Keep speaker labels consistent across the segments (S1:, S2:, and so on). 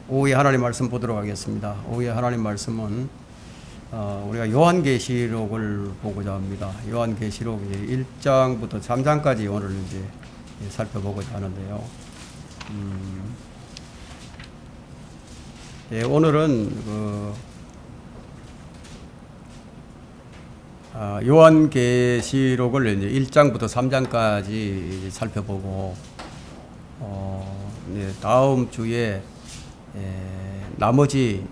S1: 오후에 하나님 말씀 보도록 하겠습니다. 오후에 하나님 말씀은 우리가 요한계시록을 보고자 합니다. 요한계시록 1장부터 3장까지 오늘 이제 살펴보고자 하는데요. 오늘은 요한계시록을 이제 1장부터 3장까지 살펴보고 다음 주에 나머지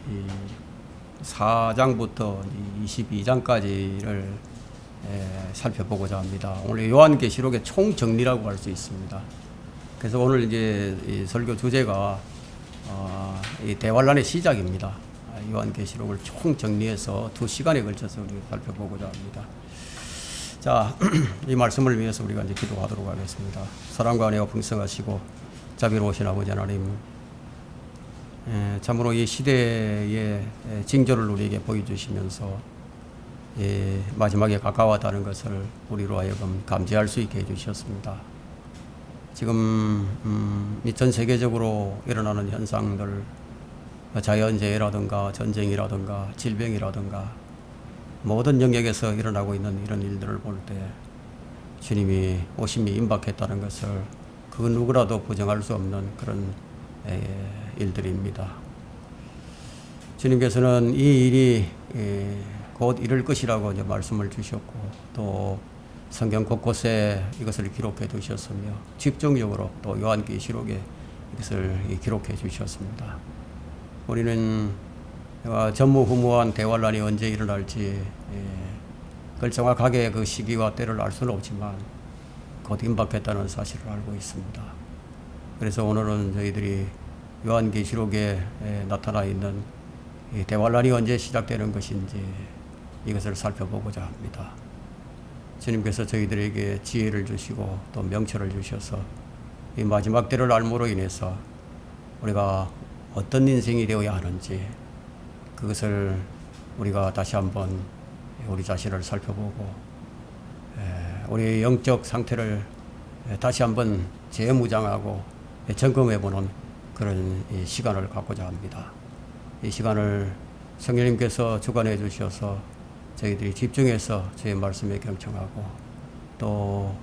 S1: 4장부터 22장까지를 살펴보고자 합니다. 오늘 요한계시록의 총정리라고 할 수 있습니다. 그래서 오늘 이제 이 설교 주제가 이 대환란의 시작입니다. 요한계시록을 총정리해서 2시간에 걸쳐서 우리가 살펴보고자 합니다. 자, 이 말씀을 위해서 우리가 이제 기도하도록 하겠습니다. 사랑과 은혜가 풍성하시고 자비로우신 아버지 하나님, 참으로 이 시대의 징조를 우리에게 보여주시면서 마지막에 가까웠다는 것을 우리로 하여금 감지할 수 있게 해주셨습니다. 지금 이 전 세계적으로 일어나는 현상들, 자연재해라든가 전쟁이라든가 질병이라든가 모든 영역에서 일어나고 있는 이런 일들을 볼 때 주님이 오심이 임박했다는 것을 그 누구라도 부정할 수 없는 그런 일들입니다. 주님께서는 이 일이 곧 이룰 것이라고 이제 말씀을 주셨고, 또 성경 곳곳에 이것을 기록해 두셨으며 집중적으로 또 요한계시록에 이것을 기록해 주셨습니다. 우리는 전무후무한 대환란이 언제 일어날지 그걸 정확하게 그 시기와 때를 알 수는 없지만 곧 임박했다는 사실을 알고 있습니다. 그래서 오늘은 저희들이 요한계시록에 나타나 있는 이 대환란이 언제 시작되는 것인지 이것을 살펴보고자 합니다. 주님께서 저희들에게 지혜를 주시고 또 명철을 주셔서 이 마지막 때를 알므로 인해서 우리가 어떤 인생이 되어야 하는지 그것을 우리가 다시 한번 우리 자신을 살펴보고 우리의 영적 상태를 다시 한번 재무장하고 점검해보는 그런 시간을 갖고자 합니다. 이 시간을 성령님께서 주관해 주셔서 저희들이 집중해서 저의 말씀에 경청하고 또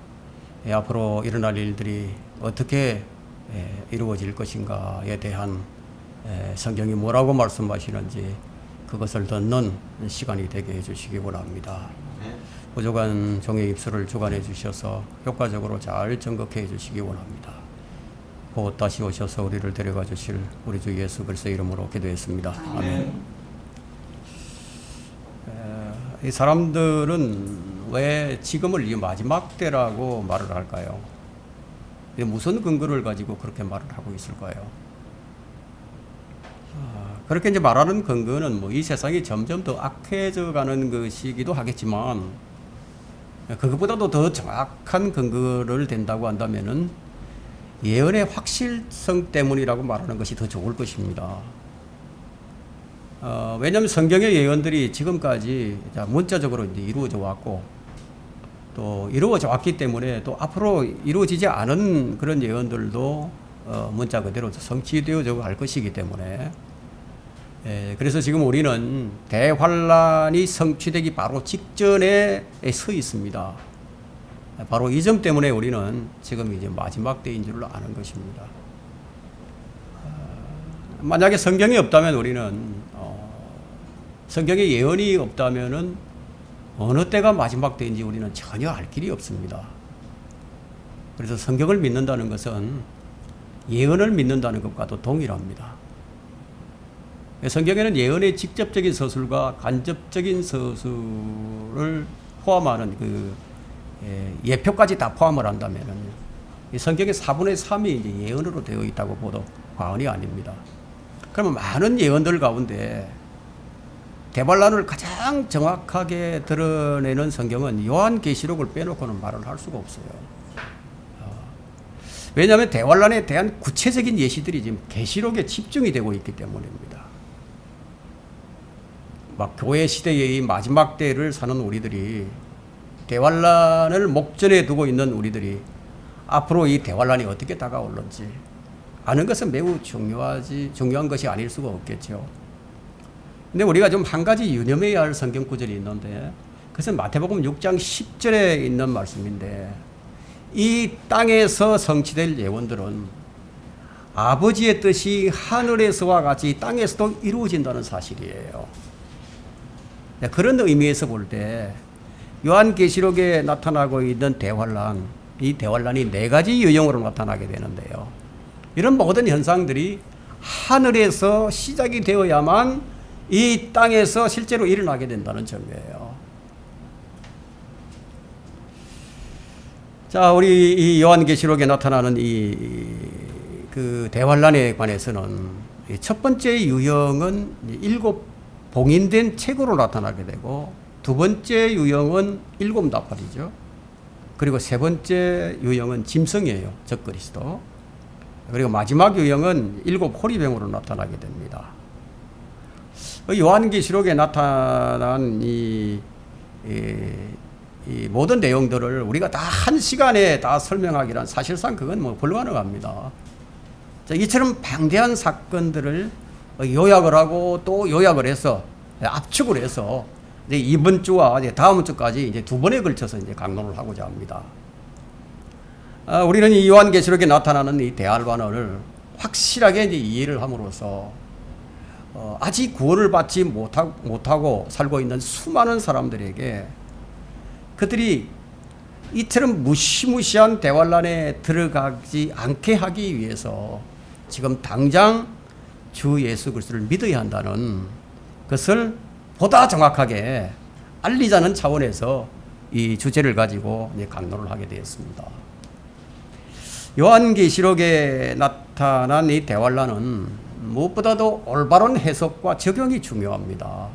S1: 앞으로 일어날 일들이 어떻게 이루어질 것인가에 대한 성경이 뭐라고 말씀하시는지 그것을 듣는 시간이 되게 해주시기 원합니다. 부족한 종의 입술을 주관해 주셔서 효과적으로 잘 전극해 주시기 원합니다. 곧 다시 오셔서 우리를 데려가 주실 우리 주 예수 그리스도의 이름으로 기도했습니다. 아멘. 이 사람들은 왜 지금을 이 마지막 때라고 말을 할까요? 무슨 근거를 가지고 그렇게 말을 하고 있을까요? 그렇게 이제 말하는 근거는 뭐 이 세상이 점점 더 악해져 가는 것이기도 하겠지만 그것보다도 더 정확한 근거를 댄다고 한다면은 예언의 확실성 때문이라고 말하는 것이 더 좋을 것입니다. 왜냐하면 성경의 예언들이 지금까지 문자적으로 이제 이루어져 왔고 또 이루어져 왔기 때문에 또 앞으로 이루어지지 않은 그런 예언들도 문자 그대로 성취되어져 갈 것이기 때문에 그래서 지금 우리는 대환란이 성취되기 바로 직전에 서 있습니다. 바로 이 점 때문에 우리는 지금 이제 마지막 때인 줄 아는 것입니다. 만약에 성경이 없다면 우리는 성경의 예언이 없다면은 어느 때가 마지막 때인지 우리는 전혀 알 길이 없습니다. 그래서 성경을 믿는다는 것은 예언을 믿는다는 것과도 동일합니다. 성경에는 예언의 직접적인 서술과 간접적인 서술을 포함하는 그 예표까지 다 포함을 한다면 성경의 4분의 3이 이제 예언으로 되어 있다고 보도 과언이 아닙니다. 그러면 많은 예언들 가운데 대환란을 가장 정확하게 드러내는 성경은 요한계시록을 빼놓고는 말을 할 수가 없어요. 왜냐하면 대환란에 대한 구체적인 예시들이 지금 계시록에 집중이 되고 있기 때문입니다. 막 교회 시대의 이 마지막 때를 사는 우리들이 대환란을 목전에 두고 있는 우리들이 앞으로 이 대환란이 어떻게 다가올는지 아는 것은 매우 중요한 것이 아닐 수가 없겠죠. 근데 우리가 좀 한 가지 유념해야 할 성경 구절이 있는데, 그것은 마태복음 6장 10절에 있는 말씀인데, 이 땅에서 성취될 예언들은 아버지의 뜻이 하늘에서와 같이 땅에서도 이루어진다는 사실이에요. 그런 의미에서 볼 때 요한계시록에 나타나고 있는 대환란, 이 대환란이 네 가지 유형으로 나타나게 되는데요. 이런 모든 현상들이 하늘에서 시작이 되어야만 이 땅에서 실제로 일어나게 된다는 점이에요. 자, 우리 이 요한계시록에 나타나는 그 대환란에 관해서는 첫 번째 유형은 7 봉인된 책으로 나타나게 되고, 두 번째 유형은 7 나팔이죠. 그리고 세 번째 유형은 짐승이에요. 적그리스도. 그리고 마지막 유형은 7 호리병으로 나타나게 됩니다. 요한계시록에 나타난 이 모든 내용들을 우리가 다 한 시간에 다 설명하기란 사실상 그건 뭐 불가능합니다. 자, 이처럼 방대한 사건들을 요약을 하고 또 요약을 해서 압축을 해서 이제 이번 주와 이제 다음 주까지 이제 두 번에 걸쳐서 이제 강론을 하고자 합니다. 우리는 이 요한계시록에 나타나는 이 대환란을 확실하게 이제 이해를 함으로써 아직 구원을 받지 못하고 살고 있는 수많은 사람들에게 그들이 이처럼 무시무시한 대환란에 들어가지 않게 하기 위해서 지금 당장 주 예수 그리스도를 믿어야 한다는 것을 보다 정확하게 알리자는 차원에서 이 주제를 가지고 이제 강론을 하게 되었습니다. 요한계시록에 나타난 이 대환란은 무엇보다도 올바른 해석과 적용이 중요합니다.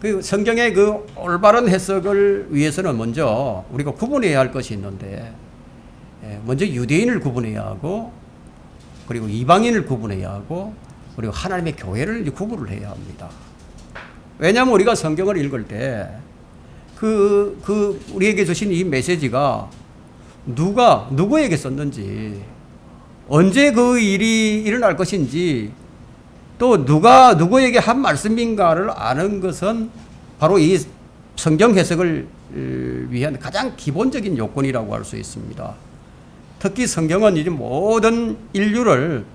S1: 그 성경의 그 올바른 해석을 위해서는 먼저 우리가 구분해야 할 것이 있는데, 먼저 유대인을 구분해야 하고, 그리고 이방인을 구분해야 하고, 그리고 하나님의 교회를 구분을 해야 합니다. 왜냐하면 우리가 성경을 읽을 때 우리에게 주신 이 메시지가 누구에게 썼는지, 언제 그 일이 일어날 것인지, 또 누가 누구에게 한 말씀인가를 아는 것은 바로 이 성경 해석을 위한 가장 기본적인 요건이라고 할 수 있습니다. 특히 성경은 이제 모든 인류를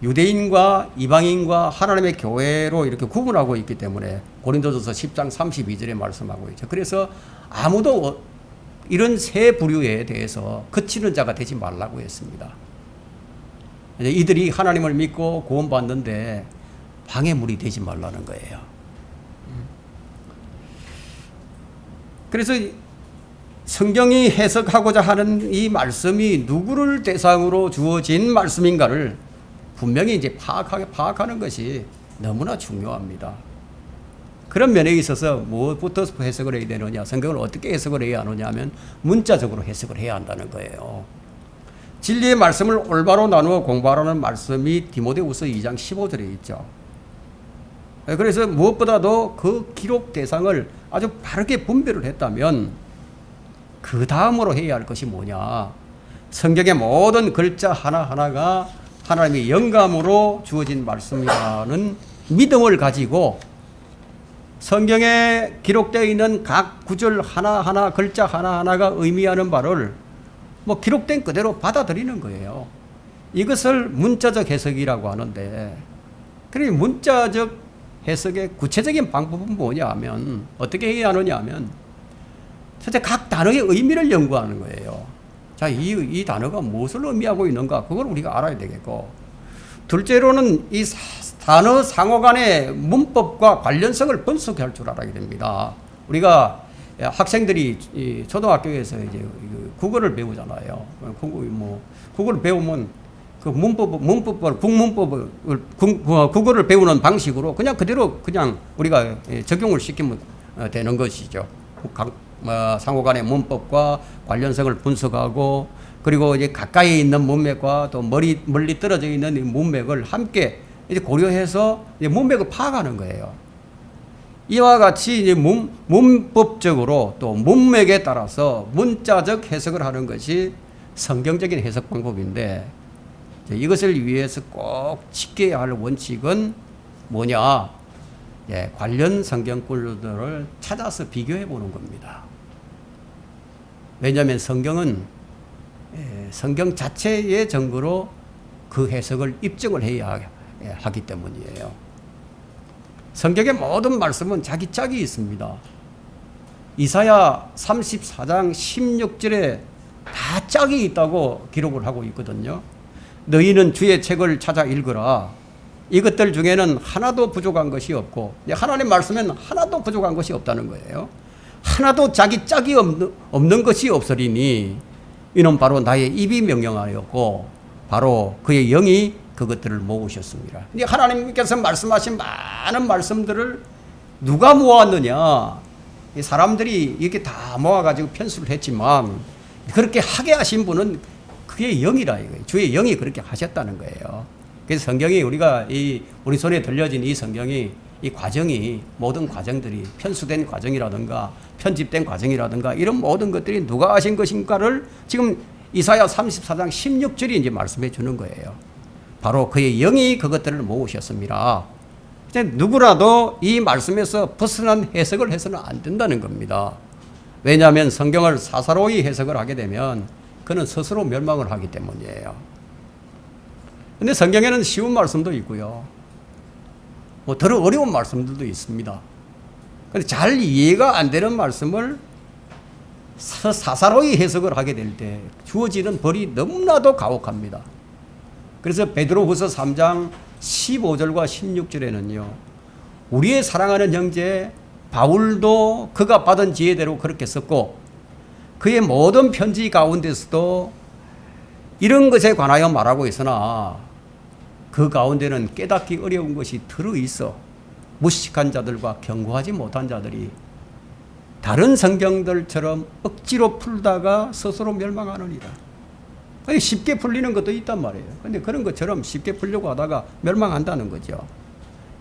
S1: 유대인과 이방인과 하나님의 교회로 이렇게 구분하고 있기 때문에 고린도전서 10장 32절에 말씀하고 있죠. 그래서 아무도 이런 세 부류에 대해서 그치는 자가 되지 말라고 했습니다. 이들이 하나님을 믿고 구원받는데 방해물이 되지 말라는 거예요. 그래서 성경이 해석하고자 하는 이 말씀이 누구를 대상으로 주어진 말씀인가를 분명히 이제 파악하는 것이 너무나 중요합니다. 그런 면에 있어서 무엇부터 해석을 해야 되느냐, 성경을 어떻게 해석을 해야 하느냐 하면 문자적으로 해석을 해야 한다는 거예요. 진리의 말씀을 올바로 나누어 공부하라는 말씀이 디모데후서 2장 15절에 있죠. 그래서 무엇보다도 그 기록 대상을 아주 바르게 분별을 했다면 그 다음으로 해야 할 것이 뭐냐, 성경의 모든 글자 하나하나가 하나님의 영감으로 주어진 말씀이라는 믿음을 가지고 성경에 기록되어 있는 각 구절 하나하나, 글자 하나하나가 의미하는 바를 기록된 그대로 받아들이는 거예요. 이것을 문자적 해석이라고 하는데, 그러니 문자적 해석의 구체적인 방법은 뭐냐 하면, 어떻게 해야 하느냐 하면, 첫째 각 단어의 의미를 연구하는 거예요. 자, 이 단어가 무엇을 의미하고 있는가, 그걸 우리가 알아야 되겠고, 둘째로는 이 단어 상호 간의 문법과 관련성을 분석할 줄 알아야 됩니다. 우리가 학생들이 초등학교에서 이제 국어를 배우잖아요. 국어를 배우면 그 국어를 배우는 방식으로 그냥 그대로 그냥 우리가 적용을 시키면 되는 것이죠. 상호 간의 문법과 관련성을 분석하고, 그리고 이제 가까이 있는 문맥과 또 멀리 떨어져 있는 이 문맥을 함께 이제 고려해서 이제 문맥을 파악하는 거예요. 이와 같이 이제 문법적으로 또 문맥에 따라서 문자적 해석을 하는 것이 성경적인 해석 방법인데 이것을 위해서 꼭 지켜야 할 원칙은 뭐냐? 예, 관련 성경구들을 찾아서 비교해 보는 겁니다. 왜냐하면 성경은 성경 자체의 증거로 그 해석을 입증을 해야 하기 때문이에요. 성경의 모든 말씀은 자기 짝이 있습니다. 이사야 34장 16절에 다 짝이 있다고 기록을 하고 있거든요. 너희는 주의 책을 찾아 읽으라. 이것들 중에는 하나도 부족한 것이 없고, 하나님 말씀에는 하나도 부족한 것이 없다는 거예요. 하나도 자기 짝이 없는 것이 없으리니 이는 바로 나의 입이 명령하였고 바로 그의 영이 그것들을 모으셨습니다. 근데 하나님께서 말씀하신 많은 말씀들을 누가 모았느냐? 이 사람들이 이렇게 다 모아가지고 편수를 했지만 그렇게 하게 하신 분은 그의 영이라 이거예요. 주의 영이 그렇게 하셨다는 거예요. 그래서 성경이 우리 손에 들려진 이 성경이 이 과정이 모든 과정들이 편수된 과정이라든가 편집된 과정이라든가 이런 모든 것들이 누가 하신 것인가를 지금 이사야 34장 16절이 이제 말씀해 주는 거예요. 바로 그의 영이 그것들을 모으셨습니다. 이제 누구라도 이 말씀에서 벗어난 해석을 해서는 안 된다는 겁니다. 왜냐하면 성경을 사사로이 해석을 하게 되면 그는 스스로 멸망을 하기 때문이에요. 근데 성경에는 쉬운 말씀도 있고요. 더 어려운 말씀들도 있습니다. 근데 잘 이해가 안 되는 말씀을 사사로이 해석을 하게 될 때 주어지는 벌이 너무나도 가혹합니다. 그래서 베드로후서 3장 15절과 16절에는요. 우리의 사랑하는 형제 바울도 그가 받은 지혜대로 그렇게 썼고 그의 모든 편지 가운데서도 이런 것에 관하여 말하고 있으나 그 가운데는 깨닫기 어려운 것이 들어있어 무식한 자들과 경고하지 못한 자들이 다른 성경들처럼 억지로 풀다가 스스로 멸망하느니라. 쉽게 풀리는 것도 있단 말이에요. 그런데 그런 것처럼 쉽게 풀려고 하다가 멸망한다는 거죠.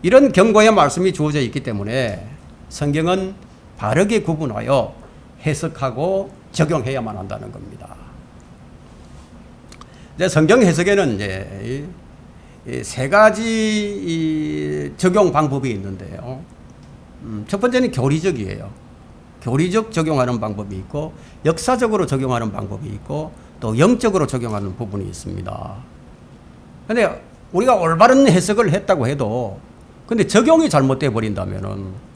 S1: 이런 경고의 말씀이 주어져 있기 때문에 성경은 바르게 구분하여 해석하고 적용해야만 한다는 겁니다. 이제 성경 해석에는 이제 세 가지 적용 방법이 있는데요. 첫 번째는 교리적이에요. 교리적 적용하는 방법이 있고 역사적으로 적용하는 방법이 있고 또 영적으로 적용하는 부분이 있습니다. 그런데 우리가 올바른 해석을 했다고 해도 근데 적용이 잘못돼 버린다면은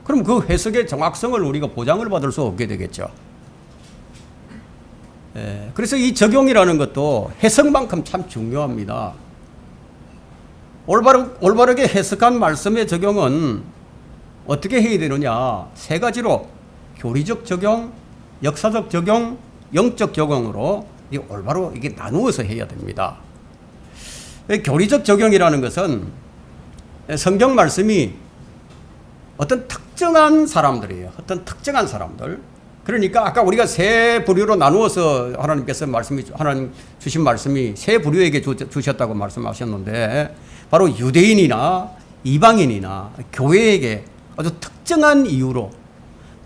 S1: 그럼 그 해석의 정확성을 우리가 보장을 받을 수 없게 되겠죠. 그래서 이 적용이라는 것도 해석만큼 참 중요합니다. 올바르게 해석한 말씀의 적용은 어떻게 해야 되느냐? 세 가지로 교리적 적용, 역사적 적용, 영적 적용으로 올바로 이게 나누어서 해야 됩니다. 교리적 적용이라는 것은 성경 말씀이 어떤 특정한 사람들이에요. 어떤 특정한 사람들. 그러니까 아까 우리가 세 부류로 나누어서 하나님께서 하나님 주신 말씀이 세 부류에게 주셨다고 말씀하셨는데 바로 유대인이나 이방인이나 교회에게 아주 특정한 이유로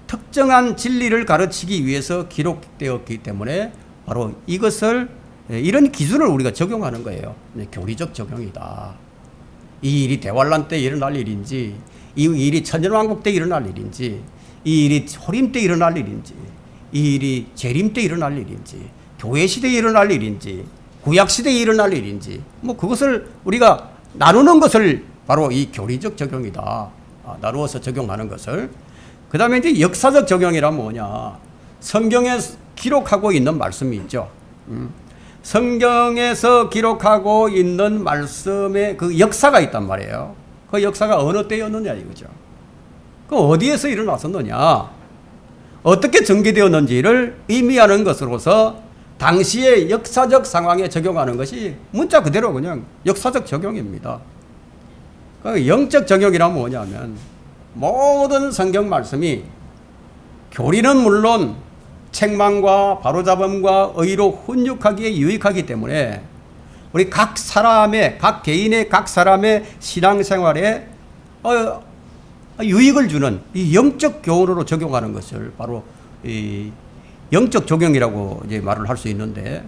S1: 특정한 진리를 가르치기 위해서 기록되었기 때문에 바로 이런 기준을 우리가 적용하는 거예요. 교리적 적용이다. 이 일이 대환란 때 일어날 일인지 이 일이 천년왕국 때 일어날 일인지 이 일이 초림 때 일어날 일인지 이 일이 재림 때 일어날 일인지 교회 시대에 일어날 일인지 구약 시대에 일어날 일인지 그것을 우리가 나누는 것을 바로 이 교리적 적용이다. 나누어서 적용하는 것을. 그 다음에 이제 역사적 적용이란 뭐냐? 성경에 기록하고 있는 말씀이 있죠. 성경에서 기록하고 있는 말씀에 그 역사가 있단 말이에요. 그 역사가 어느 때였느냐 이거죠. 그 어디에서 일어났었느냐? 어떻게 전개되었는지를 의미하는 것으로서 당시의 역사적 상황에 적용하는 것이 문자 그대로 그냥 역사적 적용입니다. 그 영적 적용이란 뭐냐면 모든 성경 말씀이 교리는 물론 책망과 바로잡음과 의로 훈육하기에 유익하기 때문에 우리 각 개인의 각 사람의 신앙생활에 유익을 주는 이 영적 교훈으로 적용하는 것을 바로 이 영적 적용이라고 이제 말을 할 수 있는데,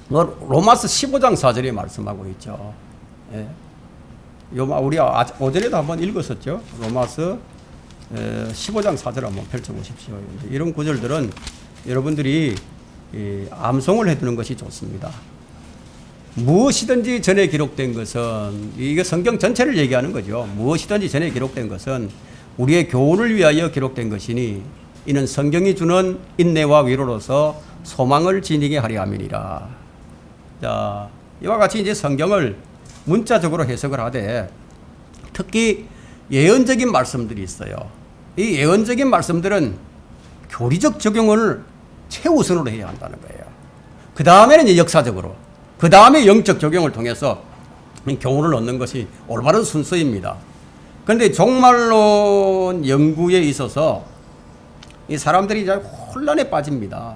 S1: 로마서 15장 4절에 말씀하고 있죠. 예. 우리 오전에도 한번 읽었었죠. 로마서 15장 4절 한번 펼쳐보십시오. 이런 구절들은 여러분들이 암송을 해두는 것이 좋습니다. 무엇이든지 전에 기록된 것은, 이게 성경 전체를 얘기하는 거죠. 무엇이든지 전에 기록된 것은 우리의 교훈을 위하여 기록된 것이니 이는 성경이 주는 인내와 위로로서 소망을 지니게 하려 함이니라. 자, 이와 같이 이제 성경을 문자적으로 해석을 하되, 특히 예언적인 말씀들이 있어요. 이 예언적인 말씀들은 교리적 적용을 최우선으로 해야 한다는 거예요. 그 다음에는 이제 역사적으로, 그 다음에 영적 적용을 통해서 교훈을 얻는 것이 올바른 순서입니다. 그런데 종말론 연구에 있어서 이 사람들이 이제 혼란에 빠집니다.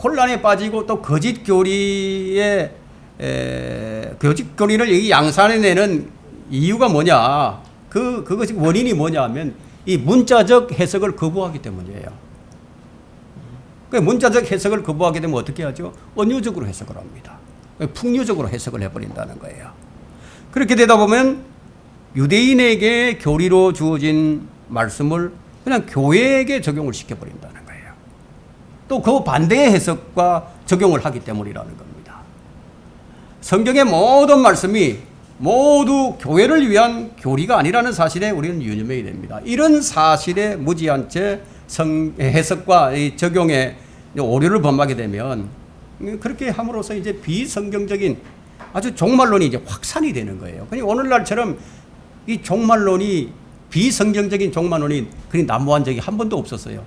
S1: 혼란에 빠지고 또 거짓 교리를 양산해내는 이유가 뭐냐? 그것이 원인이 뭐냐 하면 이 문자적 해석을 거부하기 때문이에요. 문자적 해석을 거부하게 되면 어떻게 하죠? 언유적으로 해석을 합니다. 풍류적으로 해석을 해버린다는 거예요. 그렇게 되다 보면 유대인에게 교리로 주어진 말씀을 그냥 교회에게 적용을 시켜버린다는 거예요. 또 그 반대의 해석과 적용을 하기 때문이라는 겁니다. 성경의 모든 말씀이 모두 교회를 위한 교리가 아니라는 사실에 우리는 유념해야 됩니다. 이런 사실에 무지한 채 해석과 적용에 오류를 범하게 되면 그렇게 함으로써 이제 비성경적인 아주 종말론이 이제 확산이 되는 거예요. 그러니까 오늘날처럼 이 종말론이 비성경적인 종말론이 그리 난무한 적이 한 번도 없었어요.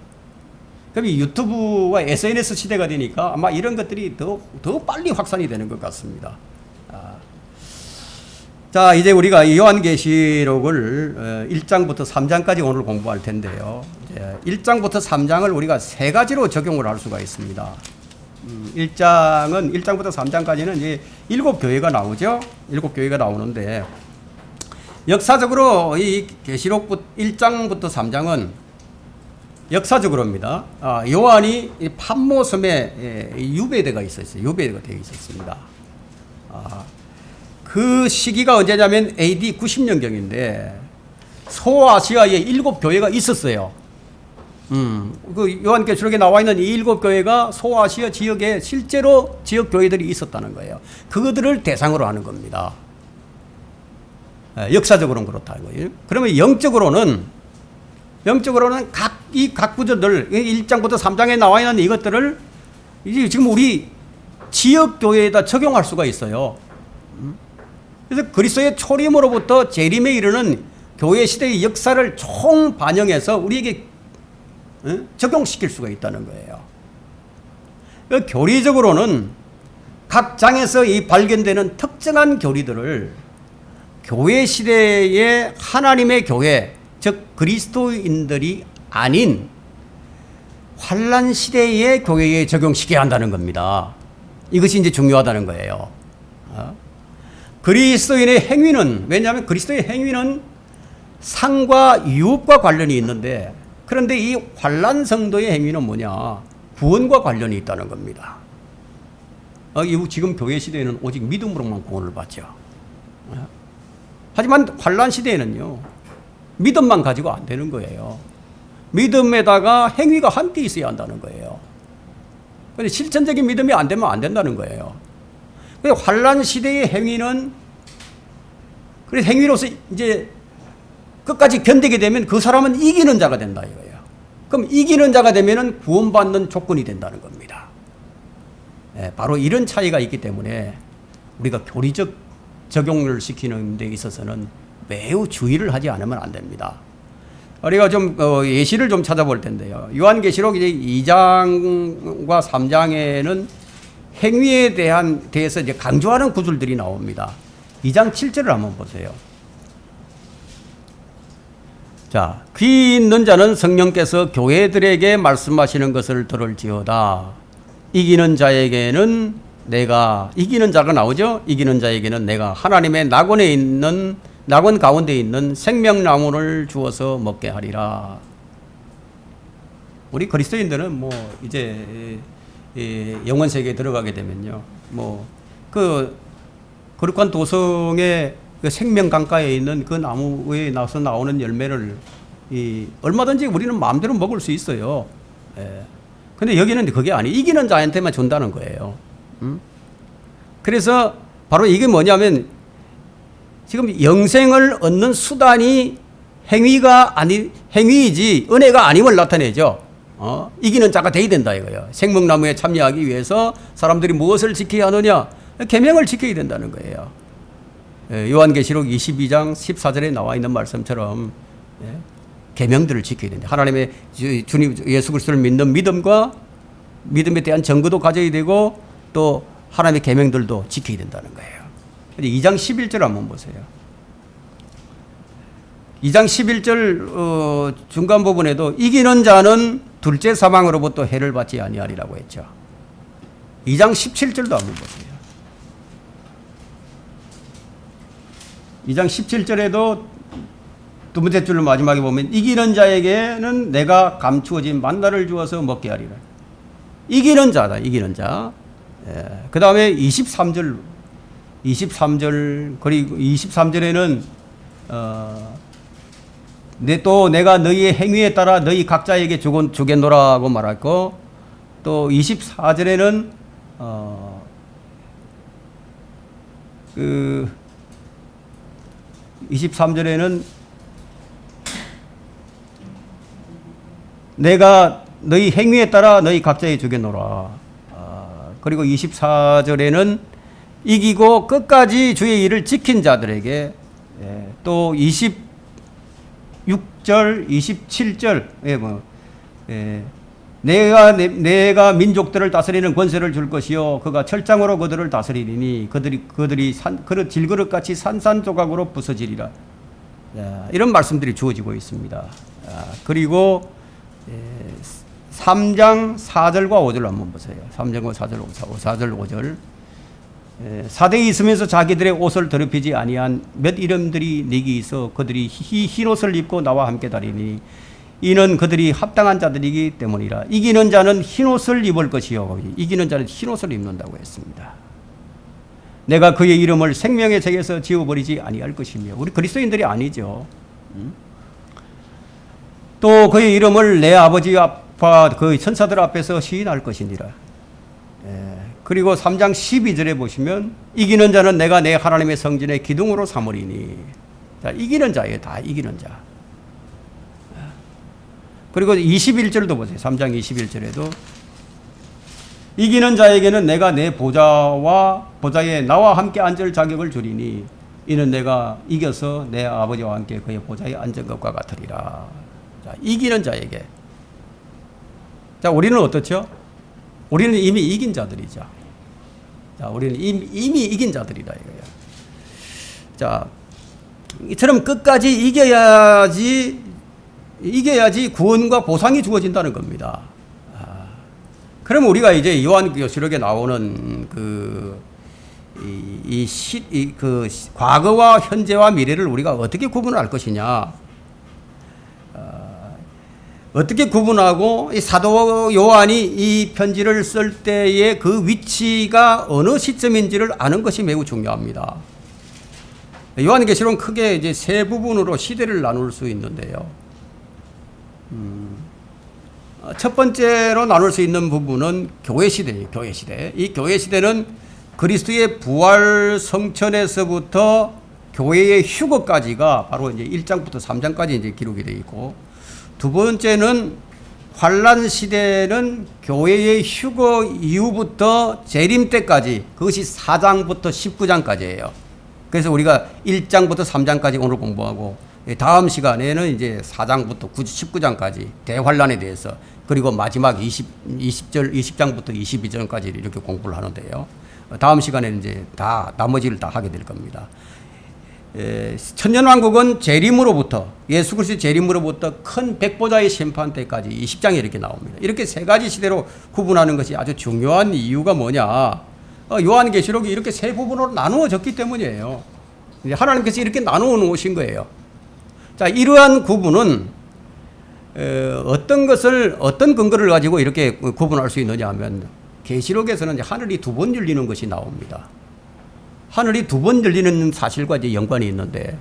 S1: 그럼 이 유튜브와 SNS 시대가 되니까 아마 이런 것들이 더 빨리 확산이 되는 것 같습니다. 자, 이제 우리가 요한계시록을 1장부터 3장까지 오늘 공부할 텐데요. 1장부터 3장을 우리가 세 가지로 적용을 할 수가 있습니다. 1장부터 3장까지는 이제 7교회가 나오죠. 7교회가 나오는데, 역사적으로 이 계시록 1장부터 3장은 역사적으로입니다. 요한이 판모섬에 유배대가 있었어요. 유배대가 되어 있었습니다. 그 시기가 언제냐면 AD 90년경인데 소아시아에 7교회가 있었어요. 그 요한계시록에 나와 있는 이 7교회가 소아시아 지역에 실제로 지역 교회들이 있었다는 거예요. 그들을 대상으로 하는 겁니다. 역사적으로는 그렇다는 거예요. 그러면 영적으로는 각 구절들 1장부터 3장에 나와 있는 이것들을 이제 지금 우리 지역 교회에다 적용할 수가 있어요. 그래서 그리스도의 초림으로부터 재림에 이르는 교회 시대의 역사를 총 반영해서 우리에게 적용시킬 수가 있다는 거예요. 교리적으로는 각 장에서 이 발견되는 특정한 교리들을 교회 시대의 하나님의 교회, 즉 그리스도인들이 아닌 환란 시대의 교회에 적용시켜야 한다는 겁니다. 이것이 이제 중요하다는 거예요. 그리스도인의 행위는, 왜냐하면 그리스도의 행위는 상과 유업과 관련이 있는데, 그런데 이 환란 성도의 행위는 뭐냐? 구원과 관련이 있다는 겁니다. 지금 교회 시대에는 오직 믿음으로만 구원을 받죠. 하지만 환란 시대에는요, 믿음만 가지고 안 되는 거예요. 믿음에다가 행위가 함께 있어야 한다는 거예요. 근데 실천적인 믿음이 안 되면 안 된다는 거예요. 환란 시대의 행위는, 그래서 행위로서 이제 끝까지 견디게 되면 그 사람은 이기는 자가 된다 이거예요. 그럼 이기는 자가 되면은 구원받는 조건이 된다는 겁니다. 바로 이런 차이가 있기 때문에 우리가 교리적 적용을 시키는 데 있어서는 매우 주의를 하지 않으면 안 됩니다. 우리가 좀 예시를 좀 찾아볼 텐데요. 요한계시록 이제 2장과 3장에는 행위에 대해서 이제 강조하는 구절들이 나옵니다. 2장 7절을 한번 보세요. 자, 귀 있는 자는 성령께서 교회들에게 말씀하시는 것을 들을지어다. 이기는 자에게는 이기는 자가 나오죠? 이기는 자에게는 내가 하나님의 낙원 가운데 있는 생명나무를 주어서 먹게 하리라. 우리 그리스도인들은 뭐 이제 영원 세계에 들어가게 되면요, 뭐 그 거룩한 도성의 그 생명 강가에 있는 그 나무에 나서 나오는 열매를 얼마든지 우리는 마음대로 먹을 수 있어요. 예. 근데 여기는 그게 아니에요. 이기는 자한테만 준다는 거예요. 그래서 바로 이게 뭐냐면 지금 영생을 얻는 수단이 행위이지 은혜가 아님을 나타내죠. 이기는 자가 돼야 된다 이거예요. 생명나무에 참여하기 위해서 사람들이 무엇을 지켜야 하느냐? 계명을 지켜야 된다는 거예요. 요한계시록 22장 14절에 나와 있는 말씀처럼 계명들을 지켜야 된다. 하나님의 주님 예수 그리스도를 믿는 믿음과 믿음에 대한 증거도 가져야 되고 또 하나님의 계명들도 지켜야 된다는 거예요. 2장 11절 한번 보세요. 2장 11절 중간 부분에도 이기는 자는 둘째 사망으로부터 해를 받지 아니하리라고 했죠. 2장 17절도 한번 보세요. 2장 17절에도 두 번째 줄로 마지막에 보면 이기는 자에게는 내가 감추어진 만나를 주어서 먹게 하리라. 이기는 자다. 이기는 자. 그 다음에 23절 그리고 23절에는 또 내가 너희의 행위에 따라 너희 각자에게 주겠노라고 말했고, 또 24절에는 그 23절에는 내가 너희 행위에 따라 너희 각자에게 주겠노라. 그리고 24절에는 이기고 끝까지 주의 일을 지킨 자들에게, 또 26절, 27절, 내가 민족들을 다스리는 권세를 줄 것이요 그가 철장으로 그들을 다스리리니 그들이 질그릇같이 산산조각으로 부서지리라. 이런 말씀들이 주어지고 있습니다. 그리고 3장 4절과 5절 한번 보세요. 3장 4절 5절. 사대에 있으면서 자기들의 옷을 더럽히지 아니한 몇 이름들이 네게 있어 그들이 흰 옷을 입고 나와 함께 다니니 이는 그들이 합당한 자들이기 때문이라. 이기는 자는 흰 옷을 입을 것이요 이기는 자는 흰 옷을 입는다고 했습니다. 내가 그의 이름을 생명의 책에서 지워버리지 아니할 것이며, 우리 그리스도인들이 아니죠. 또 그의 이름을 내 아버지 앞과 그 천사들 앞에서 시인할 것이니라. 그리고 3장 12절에 보시면 이기는 자는 내가 내 하나님의 성전의 기둥으로 삼으리니. 자, 이기는 자예요. 다 이기는 자. 그리고 21절도 보세요. 3장 21절에도 이기는 자에게는 내가 내 보좌에 나와 함께 앉을 자격을 주리니 이는 내가 이겨서 내 아버지와 함께 그의 보좌에 앉은 것과 같으리라. 자, 이기는 자에게. 자, 우리는 어떻죠? 우리는 이미 이긴 자들이죠. 자, 우리는 이미 이긴 자들이다 이거예요. 자, 이처럼 끝까지 이겨야지 구원과 보상이 주어진다는 겁니다. 그럼 우리가 이제 요한계시록에 나오는 과거와 현재와 미래를 우리가 어떻게 구분할 것이냐? 어떻게 구분하고 이 사도 요한이 이 편지를 쓸 때의 그 위치가 어느 시점인지를 아는 것이 매우 중요합니다. 요한계시록은 크게 이제 세 부분으로 시대를 나눌 수 있는데요. 첫 번째로 나눌 수 있는 부분은 교회 시대예요. 교회 시대. 이 교회 시대는 그리스도의 부활 성천에서부터 교회의 휴거까지가 바로 이제 1장부터 3장까지 이제 기록이 되어 있고, 두 번째는 환란 시대는 교회의 휴거 이후부터 재림 때까지, 그것이 4장부터 19장까지예요. 그래서 우리가 1장부터 3장까지 오늘 공부하고, 다음 시간에는 이제 4장부터 19장까지 대환란에 대해서, 그리고 마지막 20장부터 22장까지 이렇게 공부를 하는데요. 다음 시간에는 이제 다 나머지를 다 하게 될 겁니다. 천년왕국은 재림으로부터, 예수 그리스도의 재림으로부터 큰 백보자의 심판 때까지 20장에 이렇게 나옵니다. 이렇게 세 가지 시대로 구분하는 것이 아주 중요한 이유가 뭐냐? 요한계시록이 이렇게 세 부분으로 나누어졌기 때문이에요. 하나님께서 이렇게 나누어 놓으신 거예요. 자, 이러한 구분은 어떤 것을 어떤 근거를 가지고 이렇게 구분할 수 있느냐 하면 계시록에서는 하늘이 두 번 열리는 것이 나옵니다. 하늘이 두 번 열리는 사실과 이제 연관이 있는데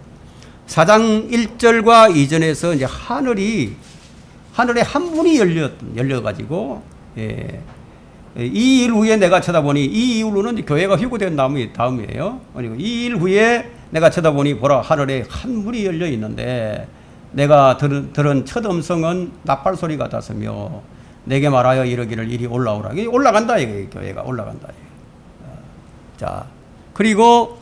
S1: 4장 1절과 이전에서 이제 하늘에 한 문이 열려가지고 이 일 후에 내가 쳐다보니 이 이후로는 교회가 휴거된 다음이에요. 그리고 이 일 후에 내가 쳐다보니 보라 하늘에 한 문이 열려 있는데 내가 들은 첫 음성은 나팔 소리 같았으며 내게 말하여 이르기를 이리 올라오라. 이게 올라간다 이게 교회가 올라간다. 자 그리고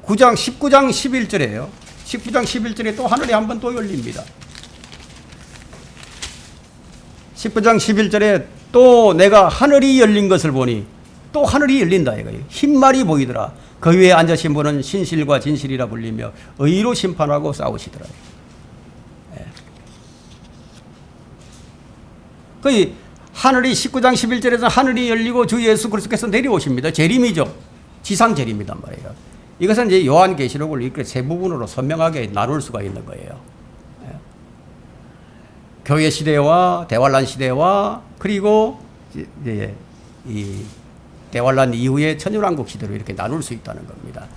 S1: 19장 11절에요. 19장 11절에 또 하늘이 한 번 또 열립니다. 19장 11절에 또 내가 하늘이 열린 것을 보니 또 하늘이 열린다 이거예요. 흰말이 보이더라. 그 위에 앉으신 분은 신실과 진실이라 불리며 의로 심판하고 싸우시더라. 예. 그 하늘이 19장 11절에서 하늘이 열리고 주 예수 그리스도께서 내려오십니다. 재림이죠. 지상 재림이란 말이에요. 이것은 이제 요한계시록을 이렇게 세 부분으로 선명하게 나눌 수가 있는 거예요. 예. 교회 시대와 대환란 시대와 그리고 이제 이 대환란 이후의 천년왕국 시대로 이렇게 나눌 수 있다는 겁니다.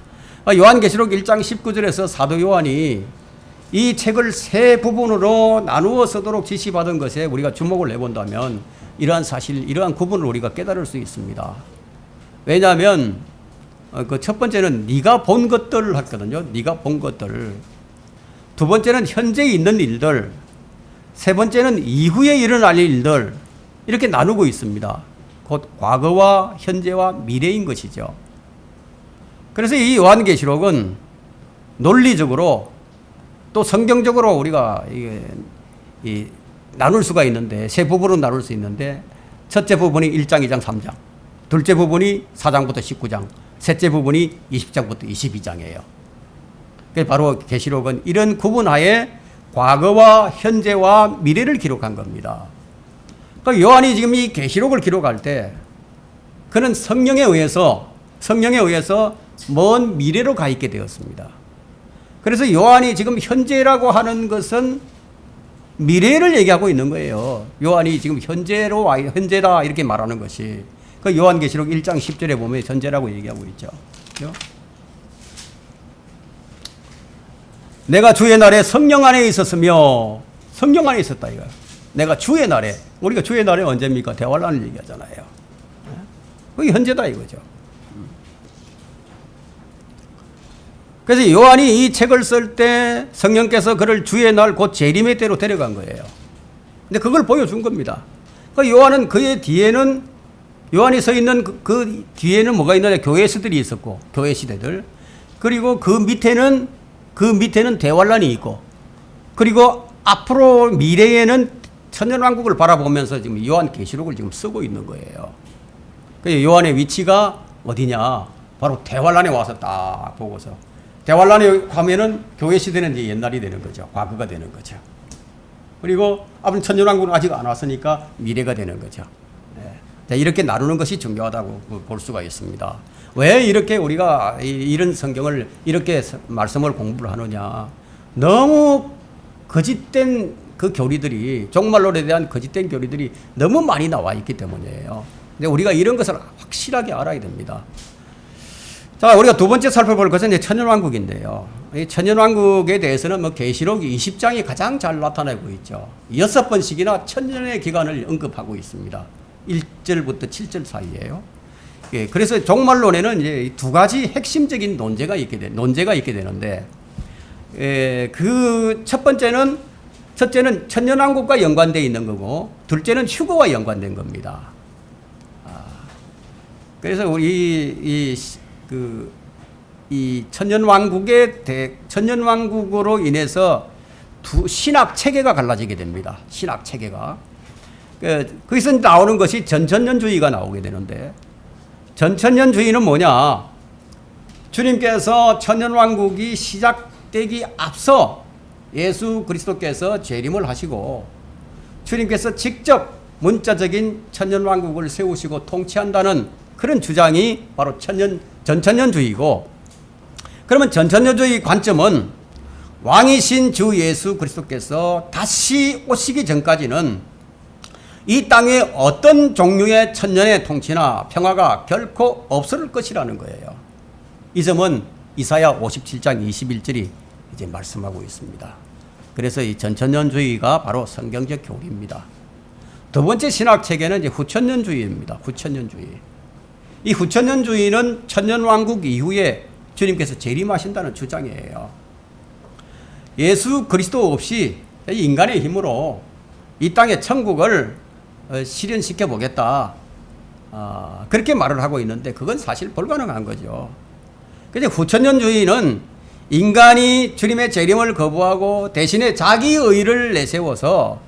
S1: 요한계시록 1장 19절에서 사도 요한이 이 책을 세 부분으로 나누어 쓰도록 지시받은 것에 우리가 주목을 해본다면 이러한 사실, 이러한 구분을 우리가 깨달을 수 있습니다. 왜냐하면 그 첫 번째는 네가 본 것들을 했거든요. 네가 본 것들. 두 번째는 현재 있는 일들. 세 번째는 이후에 일어날 일들. 이렇게 나누고 있습니다. 곧 과거와 현재와 미래인 것이죠. 그래서 이 요한계시록은 논리적으로 또 성경적으로 우리가 나눌 수가 있는데 세 부분으로 나눌 수 있는데 첫째 부분이 1장, 2장, 3장. 둘째 부분이 4장부터 19장. 셋째 부분이 20장부터 22장이에요. 바로 계시록은 이런 구분하에 과거와 현재와 미래를 기록한 겁니다. 그러니까 요한이 지금 이 계시록을 기록할 때 그는 성령에 의해서 먼 미래로 가 있게 되었습니다. 그래서 요한이 지금 현재라고 하는 것은 미래를 얘기하고 있는 거예요. 요한이 지금 현재다 이렇게 말하는 것이. 그 요한계시록 1장 10절에 보면 현재라고 얘기하고 있죠. 그렇죠? 내가 주의 날에 성령 안에 있었으며 성령 안에 있었다 이거야. 내가 주의 날에, 우리가 주의 날에 언제입니까? 대환란을 얘기하잖아요. 그게 현재다 이거죠. 그래서 요한이 이 책을 쓸 때 성령께서 그를 주의 날 곧 재림의 때로 데려간 거예요. 근데 그걸 보여준 겁니다. 그 요한은 그의 뒤에는 요한이 서 있는 그 뒤에는 뭐가 있느냐? 교회 시들이 있었고, 교회 시대들. 그리고 그 밑에는 대환란이 있고, 그리고 앞으로 미래에는 천년왕국을 바라보면서 지금 요한계시록을 지금 쓰고 있는 거예요. 그 요한의 위치가 어디냐? 바로 대환란에 와서 딱 보고서. 대환란에 가면은 교회 시대는 이제 옛날이 되는 거죠. 과거가 되는 거죠. 그리고 앞으로 천년왕국은 아직 안 왔으니까 미래가 되는 거죠. 네. 이렇게 나누는 것이 중요하다고 볼 수가 있습니다. 왜 이렇게 우리가 이런 성경을 이렇게 말씀을 공부를 하느냐? 너무 거짓된 그 교리들이, 종말론에 대한 거짓된 교리들이 너무 많이 나와 있기 때문이에요. 근데 우리가 이런 것을 확실하게 알아야 됩니다. 자, 우리가 두 번째 살펴볼 것은 이제 천년왕국인데요. 이 천년왕국에 대해서는 뭐 계시록 20장이 가장 잘 나타내고 있죠. 6번씩이나 천년의 기간을 언급하고 있습니다. 1절부터 7절 사이에요. 예, 그래서 종말론에는 이제 두 가지 핵심적인 논제가 있게 되는데, 그 첫째는 천년왕국과 연관되어 있는 거고, 둘째는 휴거와 연관된 겁니다. 그래서 우리 이 천년왕국으로 인해서 두 신학 체계가 갈라지게 됩니다. 신학 체계가. 거기서 나오는 것이 전천년주의가 나오게 되는데, 전천년주의는 뭐냐? 주님께서 천년왕국이 시작되기 앞서 예수 그리스도께서 재림을 하시고 주님께서 직접 문자적인 천년왕국을 세우시고 통치한다는 그런 주장이 바로 전천년주의고, 그러면 전천년주의 관점은 왕이신 주 예수 그리스도께서 다시 오시기 전까지는 이 땅에 어떤 종류의 천년의 통치나 평화가 결코 없을 것이라는 거예요. 이 점은 이사야 57장 21절이 이제 말씀하고 있습니다. 그래서 이 전천년주의가 바로 성경적 교리입니다. 두 번째 신학 체계는 이제 후천년주의입니다. 후천년주의. 이 후천년주의는 천년왕국 이후에 주님께서 재림하신다는 주장이에요. 예수 그리스도 없이 인간의 힘으로 이 땅의 천국을 실현시켜 보겠다. 그렇게 말을 하고 있는데 그건 사실 불가능한 거죠. 그래서 후천년주의는 인간이 주님의 재림을 거부하고 대신에 자기 의를 내세워서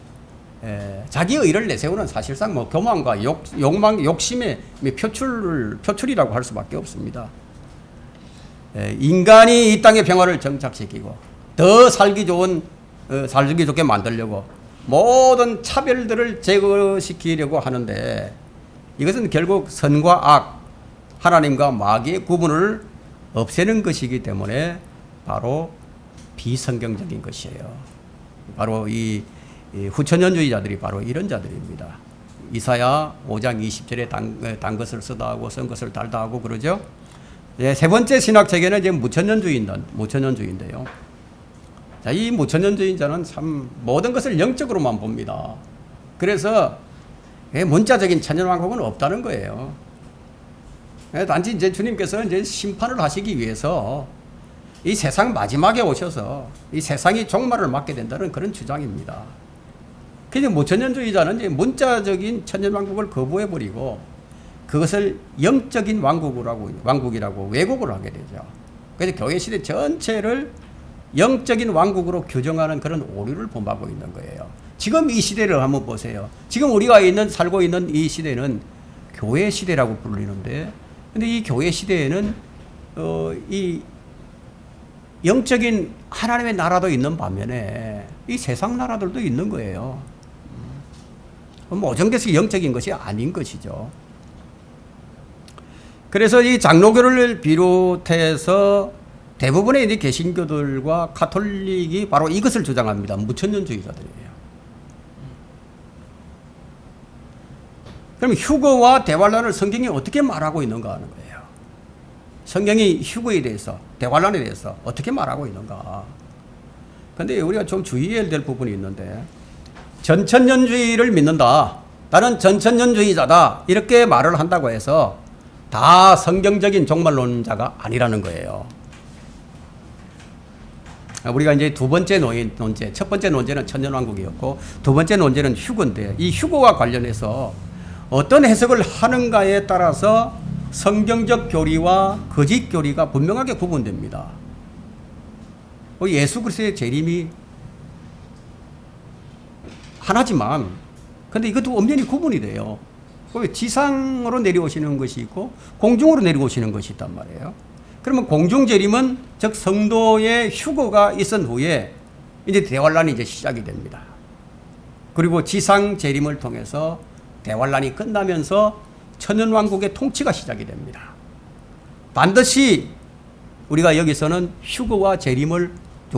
S1: 자기 의를 내세우는 사실상 뭐 교만과 욕망, 욕심의 표출이라고 할 수밖에 없습니다. 인간이 이 땅의 평화를 정착시키고 더 살기 좋게 만들려고 모든 차별들을 제거시키려고 하는데 이것은 결국 선과 악, 하나님과 마귀의 구분을 없애는 것이기 때문에 바로 비성경적인 것이에요. 바로 이 후천년주의자들이 바로 이런 자들입니다. 이사야 5장 20절에 단 것을 쓰다 하고 쓴 것을 달다 하고 그러죠. 세 번째 신학 체계는 이제 무천년주의인데요. 자, 이 무천년주의자는 참 모든 것을 영적으로만 봅니다. 그래서 문자적인 천년왕국은 없다는 거예요. 단지 이제 주님께서 이제 심판을 하시기 위해서 이 세상 마지막에 오셔서 이 세상이 종말을 맞게 된다는 그런 주장입니다. 그래서 무천년주의자는 이제 문자적인 천년왕국을 거부해버리고 그것을 영적인 왕국이라고 왜곡을 하게 되죠. 그래서 교회 시대 전체를 영적인 왕국으로 규정하는 그런 오류를 범하고 있는 거예요. 지금 이 시대를 한번 보세요. 지금 우리가 살고 있는 이 시대는 교회 시대라고 불리는데, 근데 이 교회 시대에는 이 영적인 하나님의 나라도 있는 반면에 이 세상 나라들도 있는 거예요. 뭐 오정돼서 영적인 것이 아닌 것이죠. 그래서 이 장로교를 비롯해서 대부분의 이제 개신교들과 가톨릭이 바로 이것을 주장합니다. 무천년주의자들이에요. 그럼 휴거와 대환란을 성경이 어떻게 말하고 있는가 하는 거예요. 성경이 휴거에 대해서, 대환란에 대해서 어떻게 말하고 있는가. 그런데 우리가 좀 주의해야 될 부분이 있는데, 전천년주의를 믿는다, 나는 전천년주의자다, 이렇게 말을 한다고 해서 다 성경적인 종말론자가 아니라는 거예요. 우리가 이제 두 번째 논제, 첫 번째 논제는 천년왕국이었고 두 번째 논제는 휴거인데, 이 휴거와 관련해서 어떤 해석을 하는가에 따라서 성경적 교리와 거짓 교리가 분명하게 구분됩니다. 예수 그리스도의 재림이 하나지만, 근데 이것도 엄연히 구분이 돼요. 지상으로 내려오시는 것이 있고 공중으로 내려오시는 것이 있단 말이에요. 그러면 공중 재림은 즉 성도의 휴거가 있은 후에 이제 대환란이 이제 시작이 됩니다. 그리고 지상 재림을 통해서 대환란이 끝나면서 천년왕국의 통치가 시작이 됩니다. 반드시 우리가 여기서는 휴거와 재림을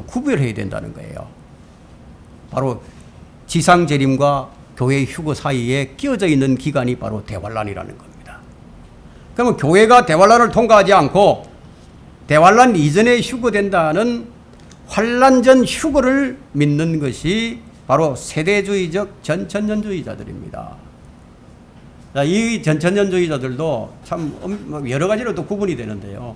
S1: 구별해야 된다는 거예요. 바로 지상 재림과 교회의 휴거 사이에 끼어져 있는 기간이 바로 대환란이라는 겁니다. 그러면 교회가 대환란을 통과하지 않고 대환란 이전에 휴거된다는 환란 전 휴거를 믿는 것이 바로 세대주의적 전천년주의자들입니다. 이 전천년주의자들도 참 여러 가지로 또 구분이 되는데요.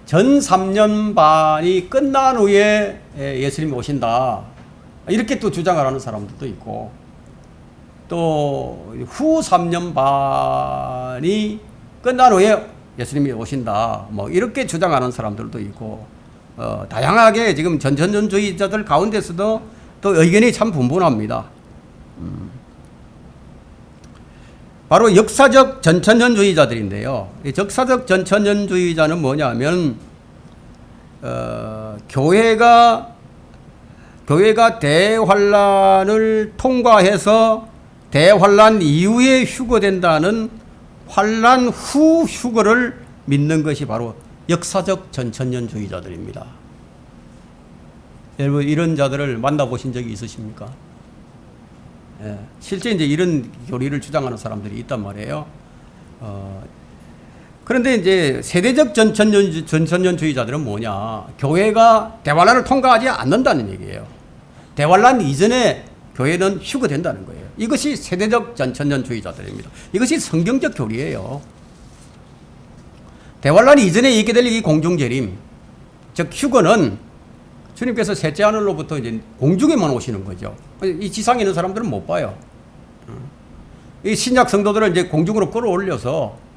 S1: 전 3년 반이 끝난 후에 예수님이 오신다, 이렇게 또 주장을 하는 사람들도 있고, 또 후 3년 반이 끝난 후에 예수님이 오신다, 뭐 이렇게 주장하는 사람들도 있고, 다양하게 지금 전천년주의자들 가운데서도 또 의견이 참 분분합니다. 바로 역사적 전천년주의자들인데요. 이 역사적 전천년주의자는 뭐냐면, 교회가 대환란을 통과해서 대환란 이후에 휴거된다는 환란 후 휴거를 믿는 것이 바로 역사적 전천년주의자들입니다. 여러분 이런 자들을 만나보신 적이 있으십니까? 예, 실제 이제 이런 교리를 주장하는 사람들이 있단 말이에요. 그런데 이제 세대적 전천년주의자들은 뭐냐? 교회가 대환란을 통과하지 않는다는 얘기예요. 대환란 이전에 교회는 휴거된다는 거예요. 이것이 세대적 전천년주의자들입니다. 이것이 성경적 교리예요. 대환란 이전에 있게 될 이 공중재림, 즉 휴거는 주님께서 셋째 하늘로부터 이제 공중에만 오시는 거죠. 이 지상에 있는 사람들은 못 봐요. 이 신약 성도들을 이제 공중으로 끌어올려서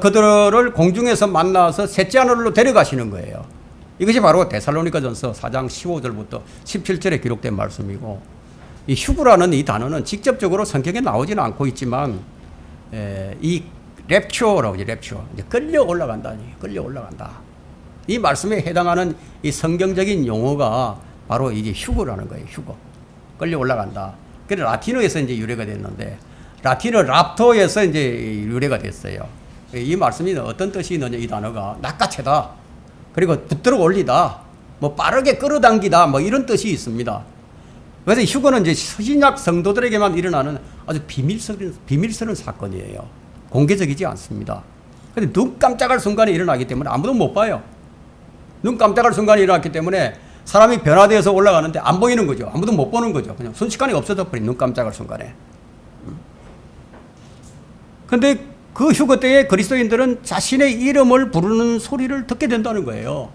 S1: 그들을 공중에서 만나서 셋째 하늘로 데려가시는 거예요. 이것이 바로 데살로니가전서 4장 15절부터 17절에 기록된 말씀이고, 이 휴거라는 이 단어는 직접적으로 성경에 나오지는 않고 있지만 이 랩처라고 이제 랩처, 이제 끌려 올라간다니, 끌려 올라간다. 이 말씀에 해당하는 이 성경적인 용어가 바로 이제 휴거라는 거예요. 휴거. 끌려 올라간다. 그래 라틴어에서 이제 유래가 됐는데, 라틴어 랍토에서 이제 유래가 됐어요. 이 말씀이 어떤 뜻이 있느냐, 이 단어가 낚아채다, 그리고 붙들어 올리다, 뭐 빠르게 끌어당기다, 뭐 이런 뜻이 있습니다. 그래서 휴거는 이제 신약 성도들에게만 일어나는 아주 비밀스러운 사건이에요. 공개적이지 않습니다. 근데 눈 깜짝할 순간에 일어나기 때문에 아무도 못 봐요. 눈 깜짝할 순간에 일어났기 때문에 사람이 변화되어서 올라가는데 안 보이는 거죠. 아무도 못 보는 거죠. 그냥 순식간에 없어져 버린, 눈 깜짝할 순간에. 근데 그 휴거 때에 그리스도인들은 자신의 이름을 부르는 소리를 듣게 된다는 거예요.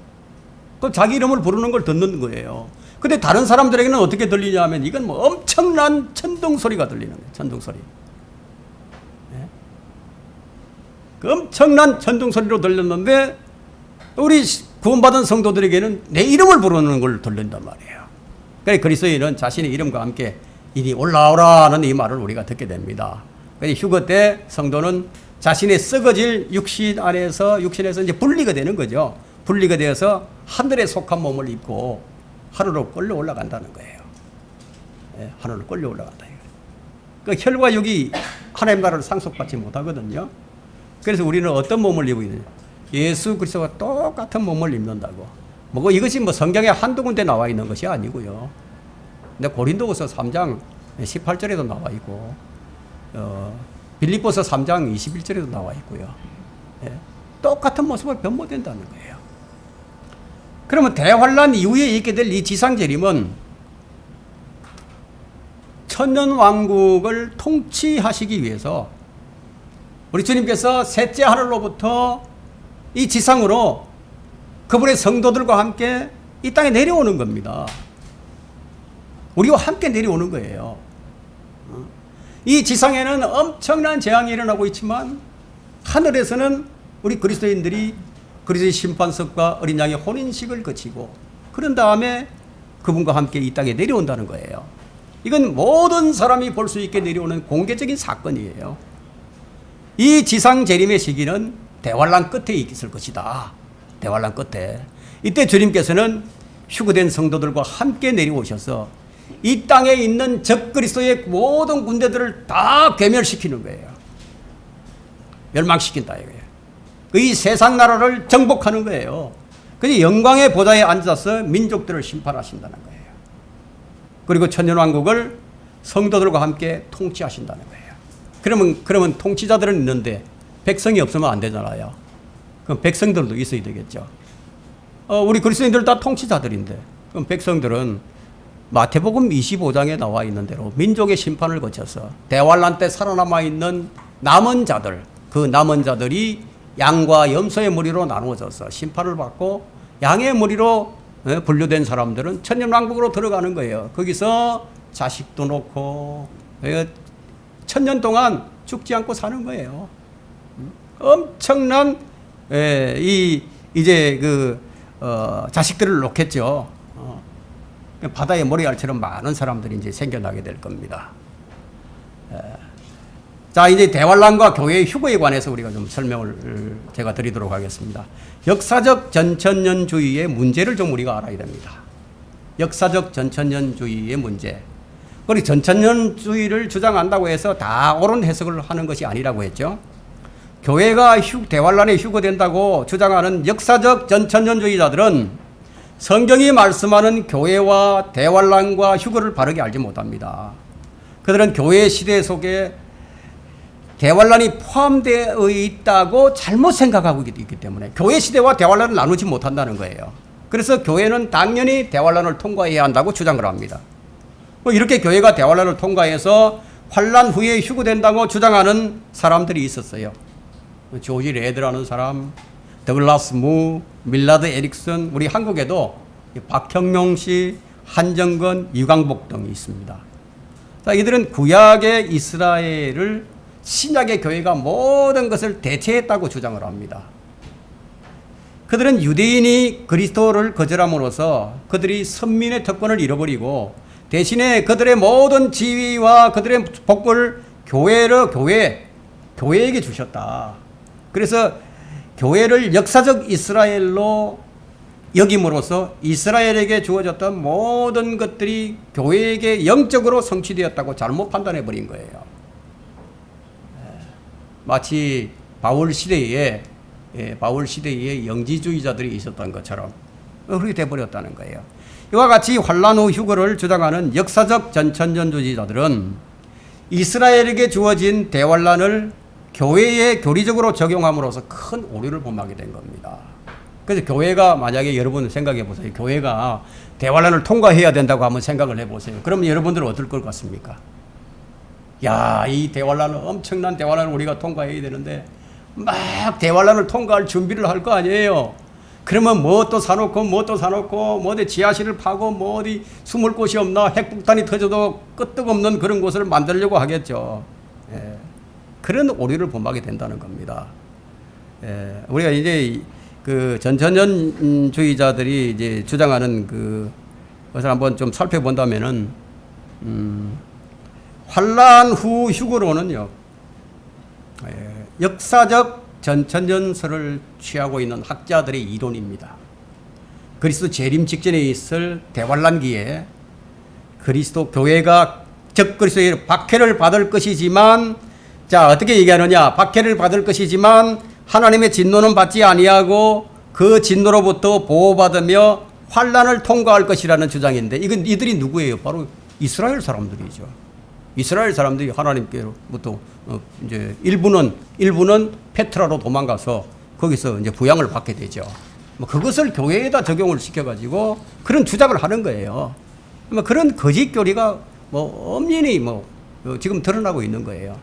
S1: 그럼 자기 이름을 부르는 걸 듣는 거예요. 근데 다른 사람들에게는 어떻게 들리냐 하면 이건 뭐 엄청난 천둥 소리가 들리는 거예요. 천둥 소리. 네? 그 엄청난 천둥 소리로 들렸는데 우리 구원받은 성도들에게는 내 이름을 부르는 걸 들린단 말이에요. 그러니까 그리스도인은 자신의 이름과 함께 이리 올라오라는 이 말을 우리가 듣게 됩니다. 그래서 휴거 때 성도는 자신의 썩어질 육신에서 이제 분리가 되는 거죠. 분리가 되어서 하늘에 속한 몸을 입고 하늘로 끌려 올라간다는 거예요. 네, 하늘로 끌려 올라간다. 그 혈과 육이 하나님 나라를 상속받지 못하거든요. 그래서 우리는 어떤 몸을 입고 있느냐? 예수 그리스도와 똑같은 몸을 입는다고. 뭐 이것이 뭐 성경에 한두 군데 나와 있는 것이 아니고요. 근데 고린도후서 3장 18절에도 나와 있고, 빌립보서 3장 21절에도 나와 있고요. 예, 똑같은 모습을 변모된다는 거예요. 그러면 대환란 이후에 있게 될 이 지상재림은 천년왕국을 통치하시기 위해서 우리 주님께서 셋째 하늘로부터 이 지상으로 그분의 성도들과 함께 이 땅에 내려오는 겁니다. 우리와 함께 내려오는 거예요. 이 지상에는 엄청난 재앙이 일어나고 있지만 하늘에서는 우리 그리스도인들이 그리스도의 심판석과 어린 양의 혼인식을 거치고 그런 다음에 그분과 함께 이 땅에 내려온다는 거예요. 이건 모든 사람이 볼 수 있게 내려오는 공개적인 사건이에요. 이 지상 재림의 시기는 대환란 끝에 있을 것이다. 대환란 끝에. 이때 주님께서는 휴거된 성도들과 함께 내려오셔서 이 땅에 있는 적그리스도의 모든 군대들을 다 괴멸시키는 거예요. 멸망시킨다 이거예요. 이 세상 나라를 정복하는 거예요. 그래서 영광의 보좌에 앉아서 민족들을 심판하신다는 거예요. 그리고 천년왕국을 성도들과 함께 통치하신다는 거예요. 그러면 통치자들은 있는데 백성이 없으면 안 되잖아요. 그럼 백성들도 있어야 되겠죠. 우리 그리스도인들 다 통치자들인데 그럼 백성들은 마태복음 25장에 나와 있는 대로 민족의 심판을 거쳐서 대환란 때 살아남아 있는 남은 자들, 그 남은 자들이 양과 염소의 무리로 나누어져서 심판을 받고 양의 무리로 분류된 사람들은 천년왕국으로 들어가는 거예요. 거기서 자식도 놓고 천년 동안 죽지 않고 사는 거예요. 엄청난 이제 자식들을 놓겠죠. 바다의 모래알처럼 많은 사람들이 이제 생겨나게 될 겁니다. 자, 이제 대환란과 교회의 휴거에 관해서 우리가 좀 설명을 제가 드리도록 하겠습니다. 역사적 전천년주의의 문제를 좀 우리가 알아야 됩니다. 역사적 전천년주의의 문제. 그리고 전천년주의를 주장한다고 해서 다 옳은 해석을 하는 것이 아니라고 했죠. 교회가 대환란에 휴거된다고 주장하는 역사적 전천년주의자들은 성경이 말씀하는 교회와 대환란과 휴거를 바르게 알지 못합니다. 그들은 교회 시대 속에 대환란이 포함되어 있다고 잘못 생각하고 있기 때문에 교회 시대와 대환란을 나누지 못한다는 거예요. 그래서 교회는 당연히 대환란을 통과해야 한다고 주장을 합니다. 이렇게 교회가 대환란을 통과해서 환란 후에 휴거된다고 주장하는 사람들이 있었어요. 조지 레드라는 사람, 더글라스 무, 밀라드 에릭슨, 우리 한국에도 박형명 씨, 한정건, 유광복 등이 있습니다. 자, 이들은 구약의 이스라엘을 신약의 교회가 모든 것을 대체했다고 주장을 합니다. 그들은 유대인이 그리스도를 거절함으로써 그들이 선민의 특권을 잃어버리고 대신에 그들의 모든 지위와 그들의 복을 교회에게 주셨다. 그래서 교회를 역사적 이스라엘로 여김으로써 이스라엘에게 주어졌던 모든 것들이 교회에게 영적으로 성취되었다고 잘못 판단해 버린 거예요. 마치 바울 시대에 영지주의자들이 있었던 것처럼 그렇게 돼버렸다는 거예요. 이와 같이 환란 후 휴거를 주장하는 역사적 전천전주의자들은 이스라엘에게 주어진 대환란을 교회에 교리적으로 적용함으로써 큰 오류를 범하게 된 겁니다. 그래서 교회가 만약에 여러분 생각해 보세요. 교회가 대환란을 통과해야 된다고 한번 생각을 해보세요. 그러면 여러분들은 어떨 것 같습니까? 야, 이 대환란을 엄청난 대환란을 우리가 통과해야 되는데 막 대환란을 통과할 준비를 할 거 아니에요. 그러면 뭐 또 사놓고 뭐 어디 지하실을 파고 뭐 어디 숨을 곳이 없나 핵폭탄이 터져도 끄떡없는 그런 곳을 만들려고 하겠죠. 예. 그런 오류를 범하게 된다는 겁니다. 예. 우리가 이제 그 전천전주의자들이 이제 주장하는 그것을 한번 좀 살펴본다면은 환란 후 휴거로는요, 역사적 전천전설을 취하고 있는 학자들의 이론입니다. 그리스도 재림 직전에 있을 대환란기에 그리스도 교회가 적그리스도의 박해를 받을 것이지만, 자 어떻게 얘기하느냐? 박해를 받을 것이지만 하나님의 진노는 받지 아니하고 그 진노로부터 보호받으며 환란을 통과할 것이라는 주장인데, 이건 이들이 누구예요? 바로 이스라엘 사람들이죠. 이스라엘 사람들이 하나님께로부터 이제 일부는 페트라로 도망가서 거기서 이제 부양을 받게 되죠. 뭐 그것을 교회에다 적용을 시켜가지고 그런 주장을 하는 거예요. 뭐 그런 거짓 교리가 뭐 엄연히 지금 드러나고 있는 거예요.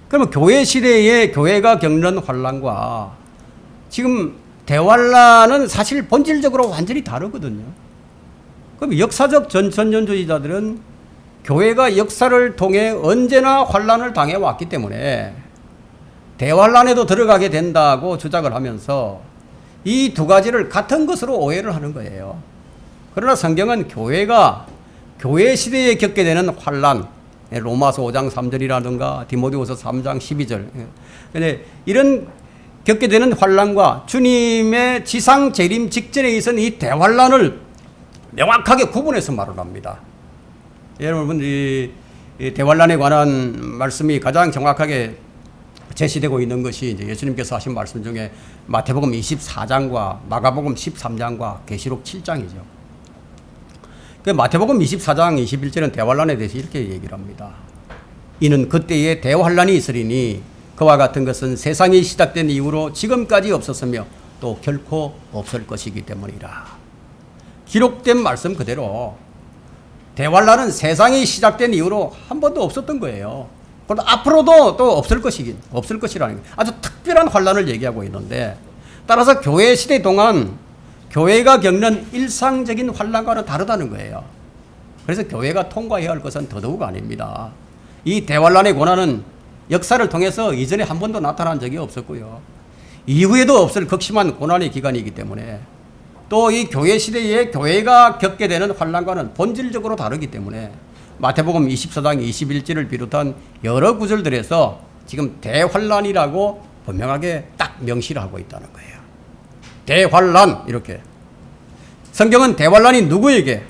S1: 그러면 교회 시대에 교회가 겪는 환란과 지금 대환란은 사실 본질적으로 완전히 다르거든요. 그럼 역사적 전천전주의자들은 교회가 역사를 통해 언제나 환란을 당해왔기 때문에 대환란에도 들어가게 된다고 주장을 하면서 이 두 가지를 같은 것으로 오해를 하는 거예요. 그러나 성경은 교회가 교회 시대에 겪게 되는 환란, 로마서 5장 3절이라든가 디모데후서 3장 12절, 근데 이런 겪게 되는 환란과 주님의 지상 재림 직전에 있은 이 대환란을 명확하게 구분해서 말을 합니다. 여러분, 이 대환란에 관한 말씀이 가장 정확하게 제시되고 있는 것이 이제 예수님께서 하신 말씀 중에 마태복음 24장과 마가복음 13장과 계시록 7장이죠. 그 마태복음 24장 21절은 대환란에 대해서 이렇게 얘기를 합니다. 이는 그때에 대환란이 있으리니 그와 같은 것은 세상이 시작된 이후로 지금까지 없었으며 또 결코 없을 것이기 때문이라. 기록된 말씀 그대로 대환란은 세상이 시작된 이후로 한 번도 없었던 거예요. 그리고 앞으로도 또 없을 것이라는 거예요. 아주 특별한 환란을 얘기하고 있는데, 따라서 교회 시대 동안 교회가 겪는 일상적인 환란과는 다르다는 거예요. 그래서 교회가 통과해야 할 것은 더더욱 아닙니다. 이 대환란의 고난은 역사를 통해서 이전에 한 번도 나타난 적이 없었고요. 이후에도 없을 극심한 고난의 기간이기 때문에, 또 이 교회 시대에 교회가 겪게 되는 환란과는 본질적으로 다르기 때문에 마태복음 24장 21절을 비롯한 여러 구절들에서 지금 대환란이라고 분명하게 딱 명시를 하고 있다는 거예요. 대환란, 이렇게. 성경은 대환란이 누구에게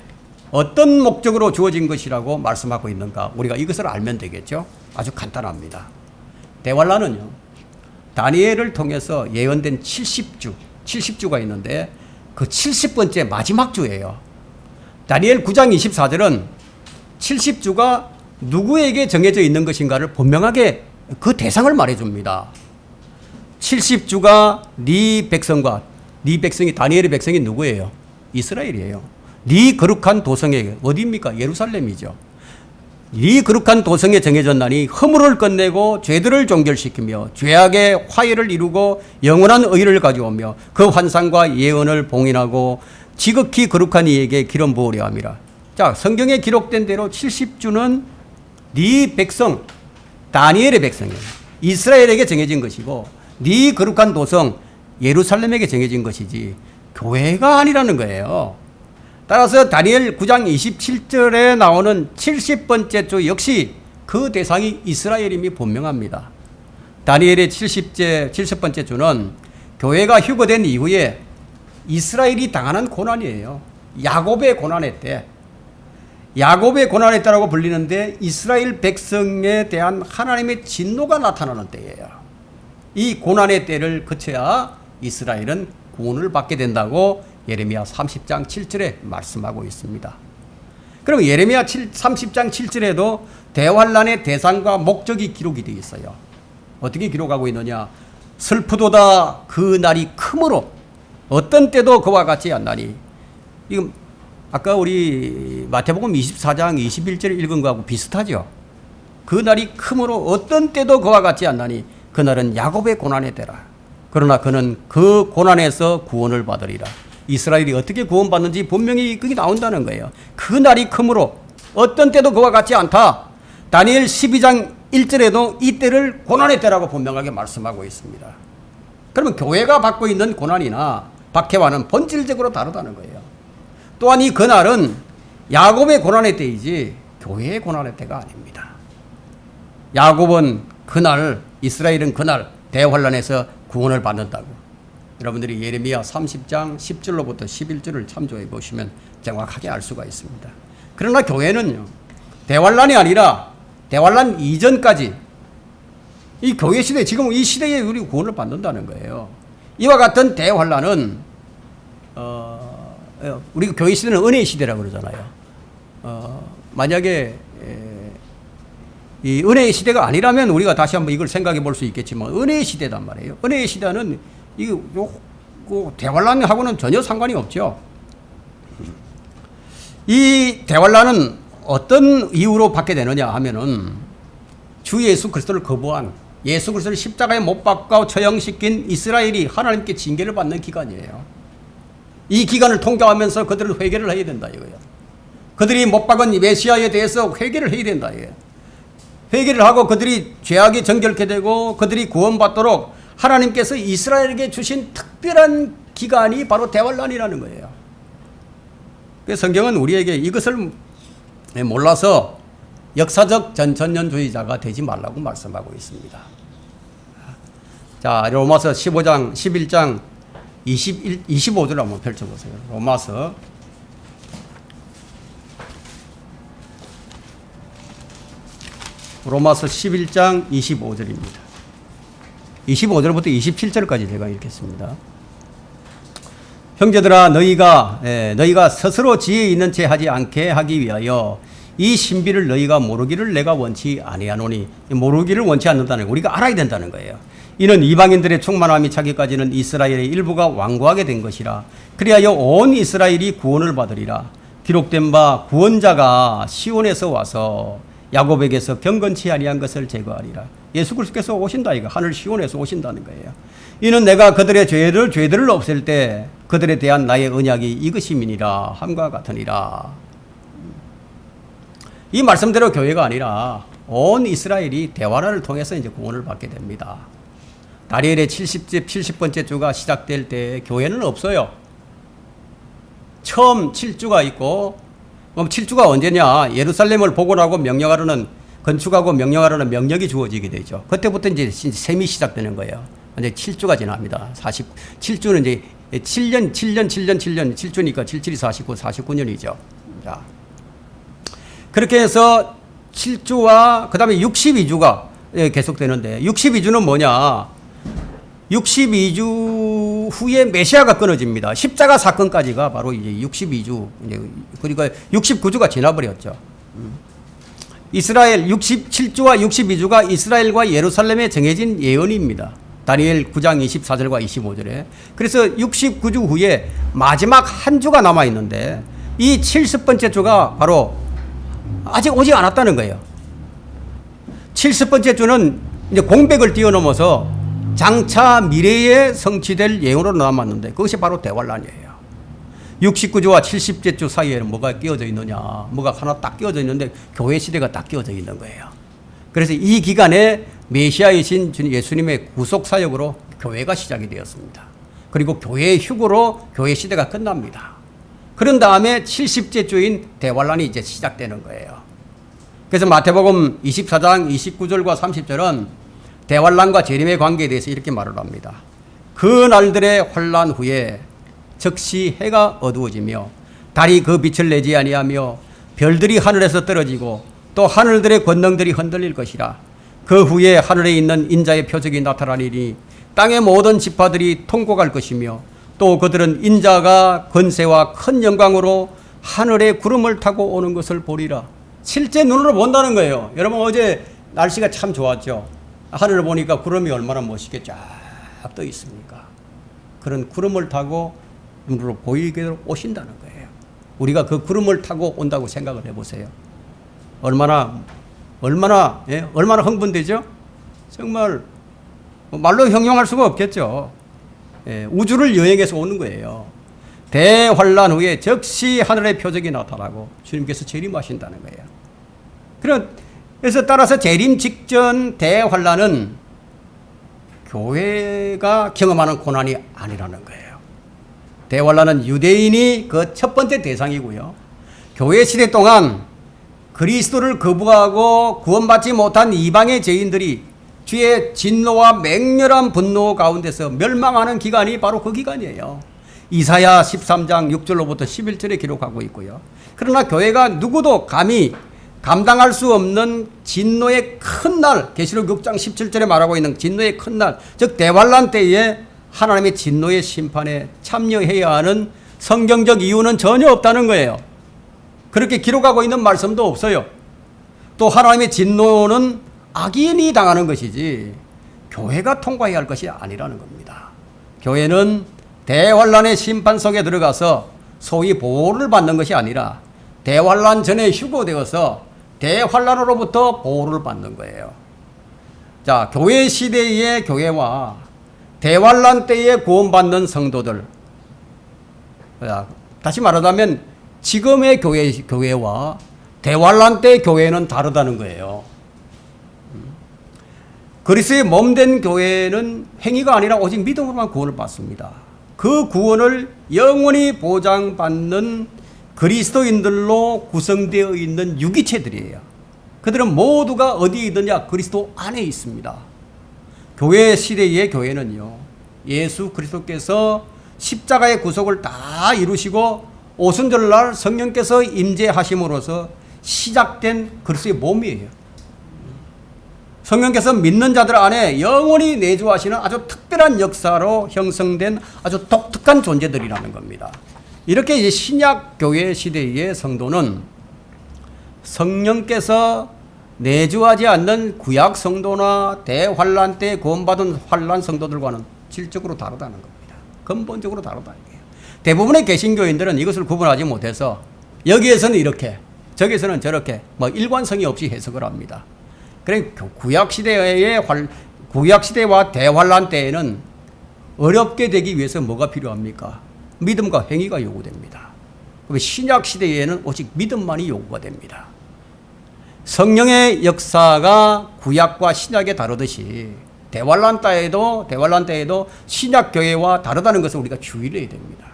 S1: 어떤 목적으로 주어진 것이라고 말씀하고 있는가, 우리가 이것을 알면 되겠죠. 아주 간단합니다. 대환란은요, 다니엘을 통해서 예언된 70주가 있는데 그 70번째 마지막 주예요. 다니엘 9장 24절은 70주가 누구에게 정해져 있는 것인가를 분명하게 그 대상을 말해줍니다. 70주가 네 백성과 네 백성이 다니엘의 백성이 누구예요? 이스라엘이에요. 네 거룩한 도성에 어디입니까? 예루살렘이죠. 네 거룩한 도성에 정해졌나니 허물을 끝내고 죄들을 종결시키며 죄악의 화해를 이루고 영원한 의를 가져오며 그 환상과 예언을 봉인하고 지극히 거룩한 이에게 기름 부으려 함이라. 자, 성경에 기록된 대로 70주는 네 백성 다니엘의 백성이에요. 이스라엘에게 정해진 것이고 네 거룩한 도성 예루살렘에게 정해진 것이지 교회가 아니라는 거예요. 따라서 다니엘 9장 27절에 나오는 70번째 주 역시 그 대상이 이스라엘임이 분명합니다. 다니엘의 70번째 주는 교회가 휴거된 이후에 이스라엘이 당하는 고난이에요. 야곱의 고난의 때. 야곱의 고난의 때라고 불리는데 이스라엘 백성에 대한 하나님의 진노가 나타나는 때예요. 이 고난의 때를 거쳐야 이스라엘은 구원을 받게 된다고 예레미야 30장 7절에 말씀하고 있습니다. 그럼 예레미야 30장 7절에도 대환란의 대상과 목적이 기록이 되어 있어요. 어떻게 기록하고 있느냐? 슬프도다 그 날이 크므로 어떤 때도 그와 같지 않나니. 이건 아까 우리 마태복음 24장 21절 읽은 거하고 비슷하죠. 그 날이 크므로 어떤 때도 그와 같지 않나니 그날은 야곱의 고난의 때라. 그러나 그는 그 고난에서 구원을 받으리라. 이스라엘이 어떻게 구원받는지 분명히 그게 나온다는 거예요. 그 날이 크므로 어떤 때도 그와 같지 않다. 다니엘 12장 1절에도 이 때를 고난의 때라고 분명하게 말씀하고 있습니다. 그러면 교회가 받고 있는 고난이나 박해와는 본질적으로 다르다는 거예요. 또한 이 그날은 야곱의 고난의 때이지 교회의 고난의 때가 아닙니다. 야곱은 그날, 이스라엘은 그날 대환란에서 구원을 받는다고. 여러분들이 예레미야 30장 10절로부터 11절을 참조해 보시면 정확하게 알 수가 있습니다. 그러나 교회는요, 대환란이 아니라 대환란 이전까지 이 교회 시대, 지금 이 시대에 우리 구원을 받는다는 거예요. 이와 같은 대환란은 우리 교회 시대는 은혜의 시대라고 그러잖아요. 만약에 이 은혜의 시대가 아니라면 우리가 다시 한번 이걸 생각해 볼 수 있겠지만 은혜의 시대단 말이에요. 은혜의 시대는 이 대환란하고는 전혀 상관이 없죠. 이 대환란은 어떤 이유로 받게 되느냐 하면은 주 예수 그리스도를 거부한, 예수 그리스도를 십자가에 못 박고 처형시킨 이스라엘이 하나님께 징계를 받는 기간이에요. 이 기간을 통과하면서 그들은 회개를 해야 된다 이거예요. 그들이 못 박은 메시아에 대해서 회개를 해야 된다 이거예요. 회개를 하고 그들이 죄악이 정결케 되고 그들이 구원받도록 하나님께서 이스라엘에게 주신 특별한 기간이 바로 대환란이라는 거예요. 그래서 성경은 우리에게 이것을 몰라서 역사적 전천년주의자가 되지 말라고 말씀하고 있습니다. 자, 로마서 15장, 11장 25절 한번 펼쳐보세요. 로마서 11장 25절입니다. 25절부터 27절까지 제가 읽겠습니다. 형제들아 너희가 스스로 지혜 있는 채 하지 않게 하기 위하여 이 신비를 너희가 모르기를 내가 원치 아니하노니, 모르기를 원치 않는다는 거, 우리가 알아야 된다는 거예요. 이는 이방인들의 충만함이 차기까지는 이스라엘의 일부가 완고하게 된 것이라. 그리하여 온 이스라엘이 구원을 받으리라. 기록된 바 구원자가 시온에서 와서 야곱에게서 경건치 아니한 것을 제거하리라. 예수 그리스도께서 오신다 이거, 하늘 시온에서 오신다는 거예요. 이는 내가 그들의 죄들을 없앨 때 그들에 대한 나의 언약이 이것임이니라 함과 같으니라. 이 말씀대로 교회가 아니라 온 이스라엘이 대환란을 통해서 이제 구원을 받게 됩니다. 다니엘의 70번째 주가 시작될 때 교회는 없어요. 처음 7주가 있고, 그럼 7주가 언제냐? 예루살렘을 복원하고 명령하려는, 건축하고 명령하려는 명령이 주어지게 되죠. 그때부터 이제 셈이 시작되는 거예요. 이제 7주가 지납니다. 7주는 이제 7주니까 77이 49년이죠. 자. 그렇게 해서 7주와 그 다음에 62주가 계속되는데, 62주는 뭐냐? 62주 후에 메시아가 끊어집니다. 십자가 사건까지가 바로 이제 62주, 그러니까 69주가 지나버렸죠. 이스라엘 67주와 62주가 이스라엘과 예루살렘에 정해진 예언입니다. 다니엘 9장 24절과 25절에. 그래서 69주 후에 마지막 한 주가 남아 있는데 이 70번째 주가 바로 아직 오지 않았다는 거예요. 70번째 주는 이제 공백을 뛰어넘어서 장차 미래에 성취될 예언으로 남았는데 그것이 바로 대환란이에요. 69주와 70째 주 사이에는 뭐가 끼어져 있느냐? 뭐가 하나 딱 끼어져 있는데 교회 시대가 딱 끼어져 있는 거예요. 그래서 이 기간에 메시아이신 예수님의 구속 사역으로 교회가 시작이 되었습니다. 그리고 교회의 휴거로 교회 시대가 끝납니다. 그런 다음에 70째 주인 대환란이 이제 시작되는 거예요. 그래서 마태복음 24장 29절과 30절은 대환란과 재림의 관계에 대해서 이렇게 말을 합니다. 그 날들의 환란 후에 즉시 해가 어두워지며 달이 그 빛을 내지 아니하며 별들이 하늘에서 떨어지고 또 하늘들의 권능들이 흔들릴 것이라. 그 후에 하늘에 있는 인자의 표적이 나타나리니 땅의 모든 지파들이 통곡할 것이며 또 그들은 인자가 권세와 큰 영광으로 하늘의 구름을 타고 오는 것을 보리라. 실제 눈으로 본다는 거예요. 여러분 어제 날씨가 참 좋았죠. 하늘을 보니까 구름이 얼마나 멋있게 쫙 떠 있습니까? 그런 구름을 타고 눈으로 보이게 오신다는 거예요. 우리가 그 구름을 타고 온다고 생각을 해보세요. 얼마나 흥분되죠? 정말 말로 형용할 수가 없겠죠. 우주를 여행해서 오는 거예요. 대환란 후에 즉시 하늘의 표적이 나타나고 주님께서 재림하신다는 거예요. 그래서 따라서 재림 직전 대환란은 교회가 경험하는 고난이 아니라는 거예요. 대환란은 유대인이 그 첫 번째 대상이고요. 교회 시대 동안 그리스도를 거부하고 구원받지 못한 이방의 죄인들이 주의 진노와 맹렬한 분노 가운데서 멸망하는 기간이 바로 그 기간이에요. 이사야 13장 6절로부터 11절에 기록하고 있고요. 그러나 교회가 누구도 감히 감당할 수 없는 진노의 큰 날, 계시록 6장 17절에 말하고 있는 진노의 큰 날, 즉 대환란 때에 하나님의 진노의 심판에 참여해야 하는 성경적 이유는 전혀 없다는 거예요. 그렇게 기록하고 있는 말씀도 없어요. 또 하나님의 진노는 악인이 당하는 것이지 교회가 통과해야 할 것이 아니라는 겁니다. 교회는 대환란의 심판 속에 들어가서 소위 보호를 받는 것이 아니라 대환란 전에 휴거되어서 대환란으로부터 보호를 받는 거예요. 자, 교회 시대의 교회와 대환란 때에 구원받는 성도들, 다시 말하자면 지금의 교회와 대환란 때 교회는 다르다는 거예요. 그리스도의 몸된 교회는 행위가 아니라 오직 믿음으로만 구원을 받습니다. 그 구원을 영원히 보장받는 그리스도인들로 구성되어 있는 유기체들이에요. 그들은 모두가 어디에 있느냐? 그리스도 안에 있습니다. 교회 시대의 교회는요, 예수 그리스도께서 십자가의 구속을 다 이루시고 오순절날 성령께서 임재하심으로써 시작된 그리스도의 몸이에요. 성령께서 믿는 자들 안에 영원히 내주하시는 아주 특별한 역사로 형성된 아주 독특한 존재들이라는 겁니다. 이렇게 이제 신약 교회 시대의 성도는 성령께서 내주하지 않는 구약 성도나 대환란 때 구원받은 환란 성도들과는 질적으로 다르다는 겁니다. 근본적으로 다르다는 거예요. 대부분의 개신교인들은 이것을 구분하지 못해서 여기에서는 이렇게, 저기에서는 저렇게 일관성이 없이 해석을 합니다. 그래 구약 시대와 대환란 때에는 어렵게 되기 위해서 뭐가 필요합니까? 믿음과 행위가 요구됩니다. 그럼 신약 시대에는 오직 믿음만이 요구가 됩니다. 성령의 역사가 구약과 신약에 다르듯이 대환란 때에도 신약 교회와 다르다는 것을 우리가 주의를 해야 됩니다.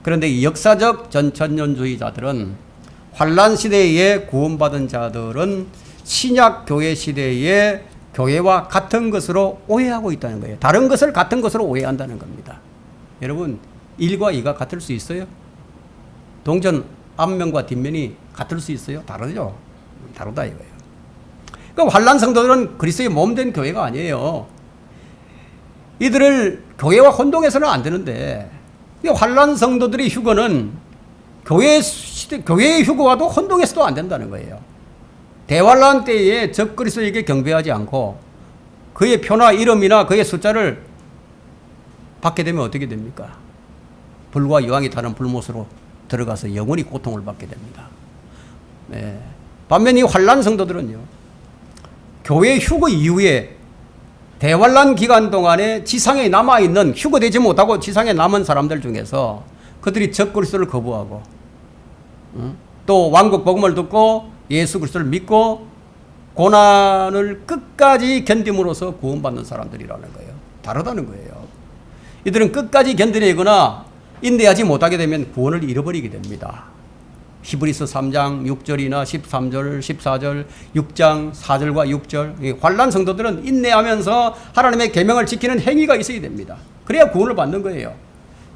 S1: 그런데 이 역사적 전천년주의자들은 환란 시대에 구원받은 자들은 신약 교회 시대의 교회와 같은 것으로 오해하고 있다는 거예요. 다른 것을 같은 것으로 오해한다는 겁니다. 여러분, 1과 2가 같을 수 있어요? 동전 앞면과 뒷면이 같을 수 있어요? 다르죠? 다르다 이거예요. 그럼 환란 성도들은 그리스도의 몸된 교회가 아니에요. 이들을 교회와 혼동해서는 안 되는데, 환란 성도들의 휴거는 교회의 휴거와도 혼동해서도 안 된다는 거예요. 대환란 때에 적 그리스도에게 경배하지 않고 그의 표나 이름이나 그의 숫자를 받게 되면 어떻게 됩니까? 불과 여왕이 타는 불못으로 들어가서 영원히 고통을 받게 됩니다. 네. 반면 이 환란 성도들은요, 교회 휴거 이후에 대환란 기간 동안에 지상에 남아있는, 휴거되지 못하고 지상에 남은 사람들 중에서 그들이 적 그리스도를 거부하고 또 왕국 복음을 듣고 예수 그리스도를 믿고 고난을 끝까지 견딤으로써 구원받는 사람들이라는 거예요. 다르다는 거예요. 이들은 끝까지 견뎌내거나 인내하지 못하게 되면 구원을 잃어버리게 됩니다. 히브리서 3장 6절이나 13절, 14절, 6장 4절과 6절. 환난 성도들은 인내하면서 하나님의 계명을 지키는 행위가 있어야 됩니다. 그래야 구원을 받는 거예요.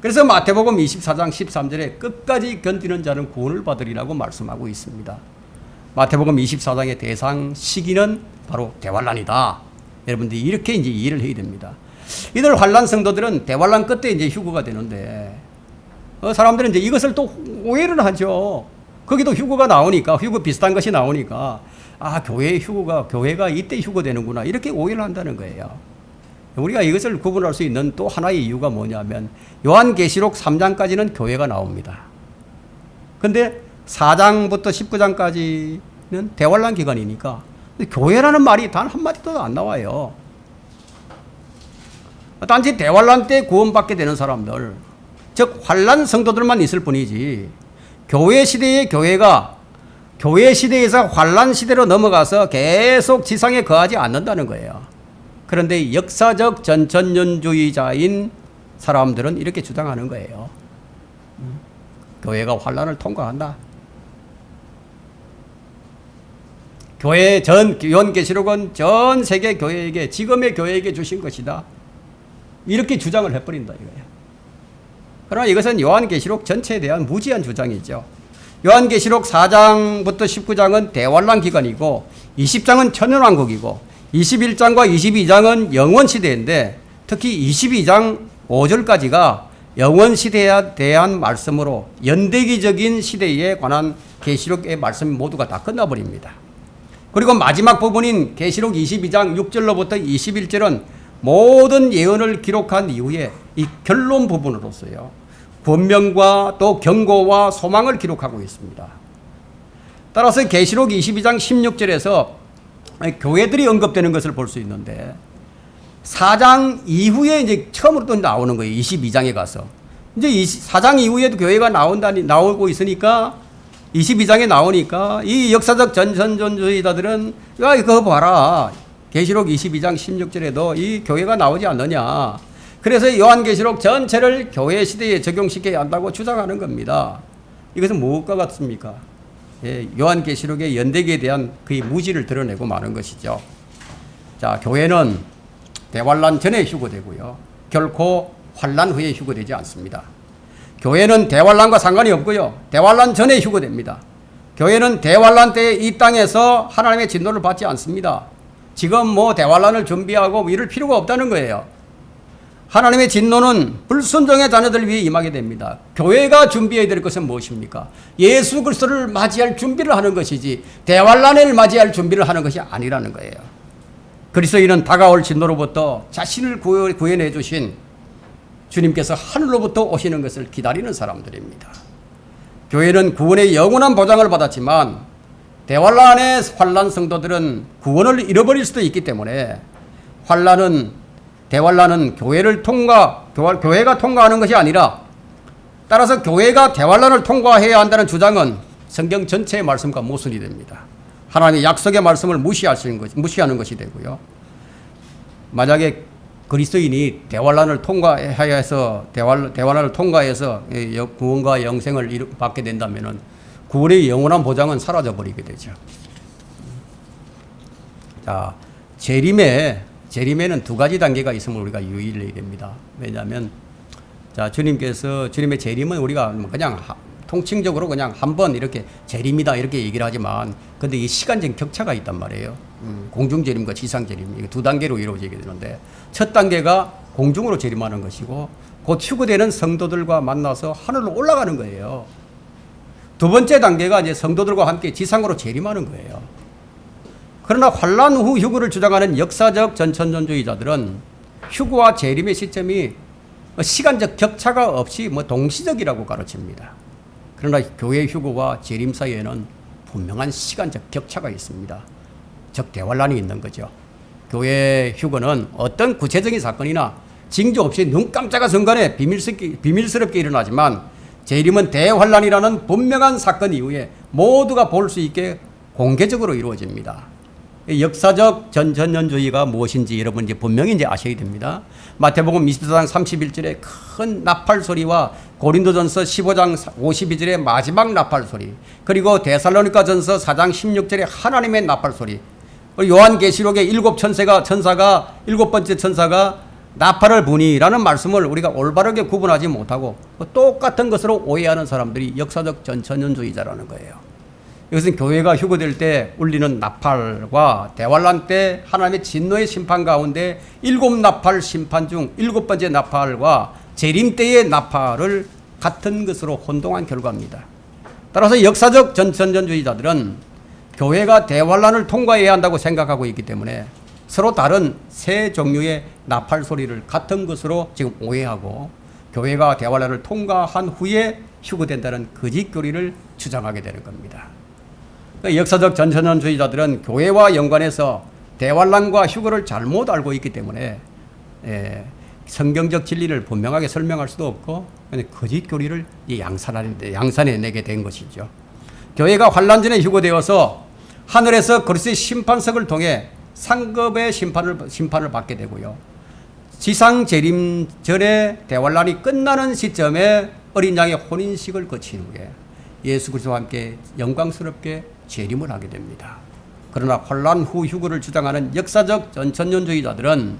S1: 그래서 마태복음 24장 13절에 끝까지 견디는 자는 구원을 받으리라고 말씀하고 있습니다. 마태복음 24장의 대상 시기는 바로 대환란이다. 여러분들이 이렇게 이제 이해를 해야 됩니다. 이들 환란 성도들은 대환란 끝에 이제 휴거가 되는데, 사람들은 이제 이것을 또 오해를 하죠. 거기도 휴거가 나오니까, 휴거 비슷한 것이 나오니까, 교회의 휴거가, 교회가 이때 휴거되는구나, 이렇게 오해를 한다는 거예요. 우리가 이것을 구분할 수 있는 또 하나의 이유가 뭐냐면, 요한계시록 3장까지는 교회가 나옵니다. 근데 4장부터 19장까지는 대환란 기간이니까 교회라는 말이 단 한마디도 안 나와요. 단지 대환란 때 구원받게 되는 사람들, 즉 환란 성도들만 있을 뿐이지, 교회 시대의 교회가 교회 시대에서 환란 시대로 넘어가서 계속 지상에 거하지 않는다는 거예요. 그런데 역사적 전천년주의자인 사람들은 이렇게 주장하는 거예요. 교회가 환란을 통과한다. 교회 요한계시록은 전 세계 교회에게, 지금의 교회에게 주신 것이다. 이렇게 주장을 해버린다 이거예요. 그러나 이것은 요한계시록 전체에 대한 무지한 주장이죠. 요한계시록 4장부터 19장은 대환란 기간이고, 20장은 천년왕국이고, 21장과 22장은 영원시대인데, 특히 22장 5절까지가 영원시대에 대한 말씀으로 연대기적인 시대에 관한 계시록의 말씀이 모두가 다 끝나버립니다. 그리고 마지막 부분인 계시록 22장 6절로부터 21절은 모든 예언을 기록한 이후에 이 결론 부분으로서요, 권면과 또 경고와 소망을 기록하고 있습니다. 따라서 계시록 22장 16절에서 교회들이 언급되는 것을 볼 수 있는데, 4장 이후에 이제 처음으로 또 나오는 거예요. 22장에 가서. 이제 4장 이후에도 교회가 나오고 있으니까, 22장에 나오니까 이 역사적 전천전주의자들은, 야, 이거 봐라. 계시록 22장 16절에도 이 교회가 나오지 않느냐. 그래서 요한계시록 전체를 교회 시대에 적용시켜야 한다고 주장하는 겁니다. 이것은 무엇과 같습니까? 요한계시록의 연대기에 대한 그의 무지를 드러내고 마는 것이죠. 자, 교회는 대환란 전에 휴거되고요, 결코 환란 후에 휴거되지 않습니다. 교회는 대환란과 상관이 없고요, 대환란 전에 휴거됩니다. 교회는 대환란 때 이 땅에서 하나님의 진노를 받지 않습니다. 지금 뭐 대환란을 준비하고 이럴 필요가 없다는 거예요. 하나님의 진노는 불순종의 자녀들을 위해 임하게 됩니다. 교회가 준비해야 될 것은 무엇입니까? 예수 그리스도를 맞이할 준비를 하는 것이지, 대환란을 맞이할 준비를 하는 것이 아니라는 거예요. 그리스도인은 다가올 진노로부터 자신을 구해내 주신 주님께서 하늘로부터 오시는 것을 기다리는 사람들입니다. 교회는 구원의 영원한 보장을 받았지만, 대환란의 환란 성도들은 구원을 잃어버릴 수도 있기 때문에, 대환란은 교회가 통과하는 것이 아니라, 따라서 교회가 대환란을 통과해야 한다는 주장은 성경 전체의 말씀과 모순이 됩니다. 하나님의 약속의 말씀을 무시하는 것이 되고요. 만약에 그리스도인이 대환란을 통과해서 구원과 영생을 받게 된다면은 구원의 영원한 보장은 사라져 버리게 되죠. 자, 재림에는 두 가지 단계가 있음을 우리가 유의해야 됩니다. 왜냐하면, 자, 주님의 재림은 우리가 그냥 통칭적으로 그냥 한번 이렇게 재림이다 이렇게 얘기를 하지만, 근데 이 시간적 격차가 있단 말이에요. 공중 재림과 지상 재림, 이게 두 단계로 이루어지게 되는데, 첫 단계가 공중으로 재림하는 것이고 곧 휴거되는 성도들과 만나서 하늘로 올라가는 거예요. 두 번째 단계가 이제 성도들과 함께 지상으로 재림하는 거예요. 그러나 환란 후 휴거를 주장하는 역사적 전천전주의자들은 휴거와 재림의 시점이 시간적 격차가 없이 동시적이라고 가르칩니다. 그러나 교회 휴거와 재림 사이에는 분명한 시간적 격차가 있습니다. 즉 대환란이 있는 거죠. 교회 휴거는 어떤 구체적인 사건이나 징조 없이 눈 깜짝한 순간에 비밀스럽게 일어나지만, 재림은 대환란이라는 분명한 사건 이후에 모두가 볼 수 있게 공개적으로 이루어집니다. 역사적 전천년주의가 무엇인지 여러분 이제 분명히 이제 아셔야 됩니다. 마태복음 24장 31절의 큰 나팔 소리와 고린도전서 15장 52절의 마지막 나팔 소리, 그리고 데살로니가전서 4장 16절의 하나님의 나팔 소리, 요한계시록의 천사가 일곱 번째 천사가 나팔을 부니라는 말씀을 우리가 올바르게 구분하지 못하고 똑같은 것으로 오해하는 사람들이 역사적 전천년주의자라는 거예요. 이것은 교회가 휴거될 때 울리는 나팔과 대환란 때 하나님의 진노의 심판 가운데 일곱 나팔 심판 중 일곱 번째 나팔과 재림 때의 나팔을 같은 것으로 혼동한 결과입니다. 따라서 역사적 전천년주의자들은 교회가 대환란을 통과해야 한다고 생각하고 있기 때문에 서로 다른 세 종류의 나팔 소리를 같은 것으로 지금 오해하고, 교회가 대환란을 통과한 후에 휴거된다는 거짓 교리를 주장하게 되는 겁니다. 역사적 전천년주의자들은 교회와 연관해서 대환란과 휴거를 잘못 알고 있기 때문에 성경적 진리를 분명하게 설명할 수도 없고 거짓 교리를 양산해내게 된 것이죠. 교회가 환란 전에 휴거되어서 하늘에서 그리스도의 심판석을 통해 상급의 심판을 받게 되고요. 지상 재림 전에 대환란이 끝나는 시점에 어린 양의 혼인식을 거친 후에 예수 그리스도와 함께 영광스럽게 재림을 하게 됩니다. 그러나 환란 후 휴거를 주장하는 역사적 전천년주의자들은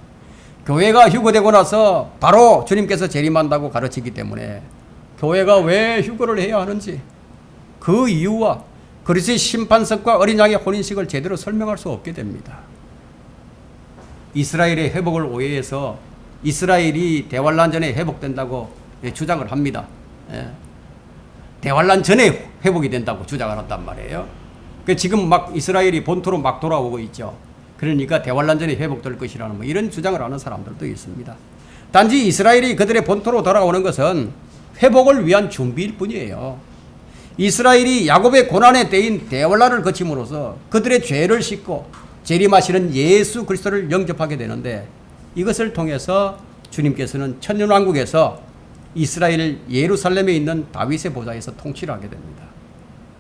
S1: 교회가 휴거되고 나서 바로 주님께서 재림한다고 가르치기 때문에 교회가 왜 휴거를 해야 하는지, 그 이유와 그리스도의 심판석과 어린 양의 혼인식을 제대로 설명할 수 없게 됩니다. 이스라엘의 회복을 오해해서 이스라엘이 대환란 전에 회복된다고 주장을 합니다. 대환란 전에 회복이 된다고 주장을 한단 말이에요. 지금 막 이스라엘이 본토로 막 돌아오고 있죠. 그러니까 대환란 전에 회복될 것이라는 이런 주장을 하는 사람들도 있습니다. 단지 이스라엘이 그들의 본토로 돌아오는 것은 회복을 위한 준비일 뿐이에요. 이스라엘이 야곱의 고난의 때인 대환란을 거침으로써 그들의 죄를 씻고 재림하시는 예수 그리스도를 영접하게 되는데, 이것을 통해서 주님께서는 천년왕국에서 이스라엘 예루살렘에 있는 다윗의 보좌에서 통치를 하게 됩니다.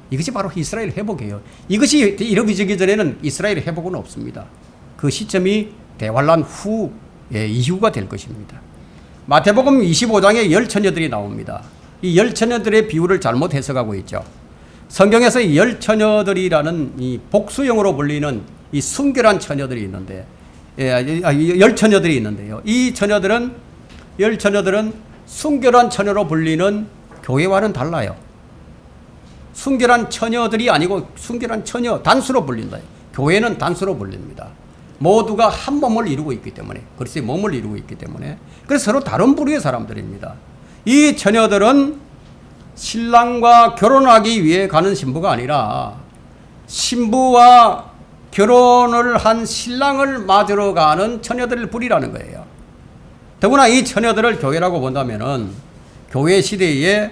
S1: 이것이 바로 이스라엘 회복이에요. 이것이 이루어지기 전에는 이스라엘 회복은 없습니다. 그 시점이 대환란 이후가 될 것입니다. 마태복음 25장에 열 처녀들이 나옵니다. 이 열 처녀들의 비유를 잘못 해석하고 있죠. 성경에서 열 처녀들이라는 이 복수형으로 불리는 이 순결한 처녀들이 있는데, 열 처녀들이 있는데요. 열 처녀들은 순결한 처녀로 불리는 교회와는 달라요. 순결한 처녀들이 아니고 순결한 처녀, 단수로 불린다. 교회는 단수로 불립니다. 모두가 한 몸을 이루고 있기 때문에, 그리스도의 몸을 이루고 있기 때문에, 그래서 서로 다른 부류의 사람들입니다. 이 처녀들은 신랑과 결혼하기 위해 가는 신부가 아니라 신부와 결혼을 한 신랑을 맞으러 가는 처녀들을 부리라는 거예요. 더구나 이 처녀들을 교회라고 본다면은 교회 시대에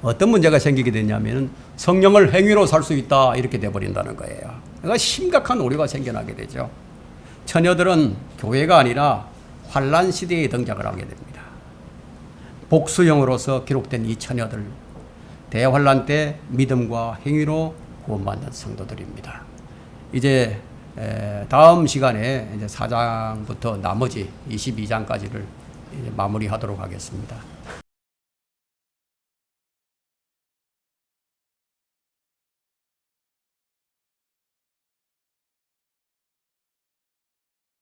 S1: 어떤 문제가 생기게 되냐면은 성령을 행위로 살 수 있다, 이렇게 돼버린다는 거예요. 그러니까 심각한 오류가 생겨나게 되죠. 처녀들은 교회가 아니라 환란 시대에 등장을 하게 됩니다. 복수형으로서 기록된 이 처녀들, 대환란 때 믿음과 행위로 구원받는 성도들입니다. 이제 다음 시간에 이제 4장부터 나머지 22장까지를 마무리하도록 하겠습니다.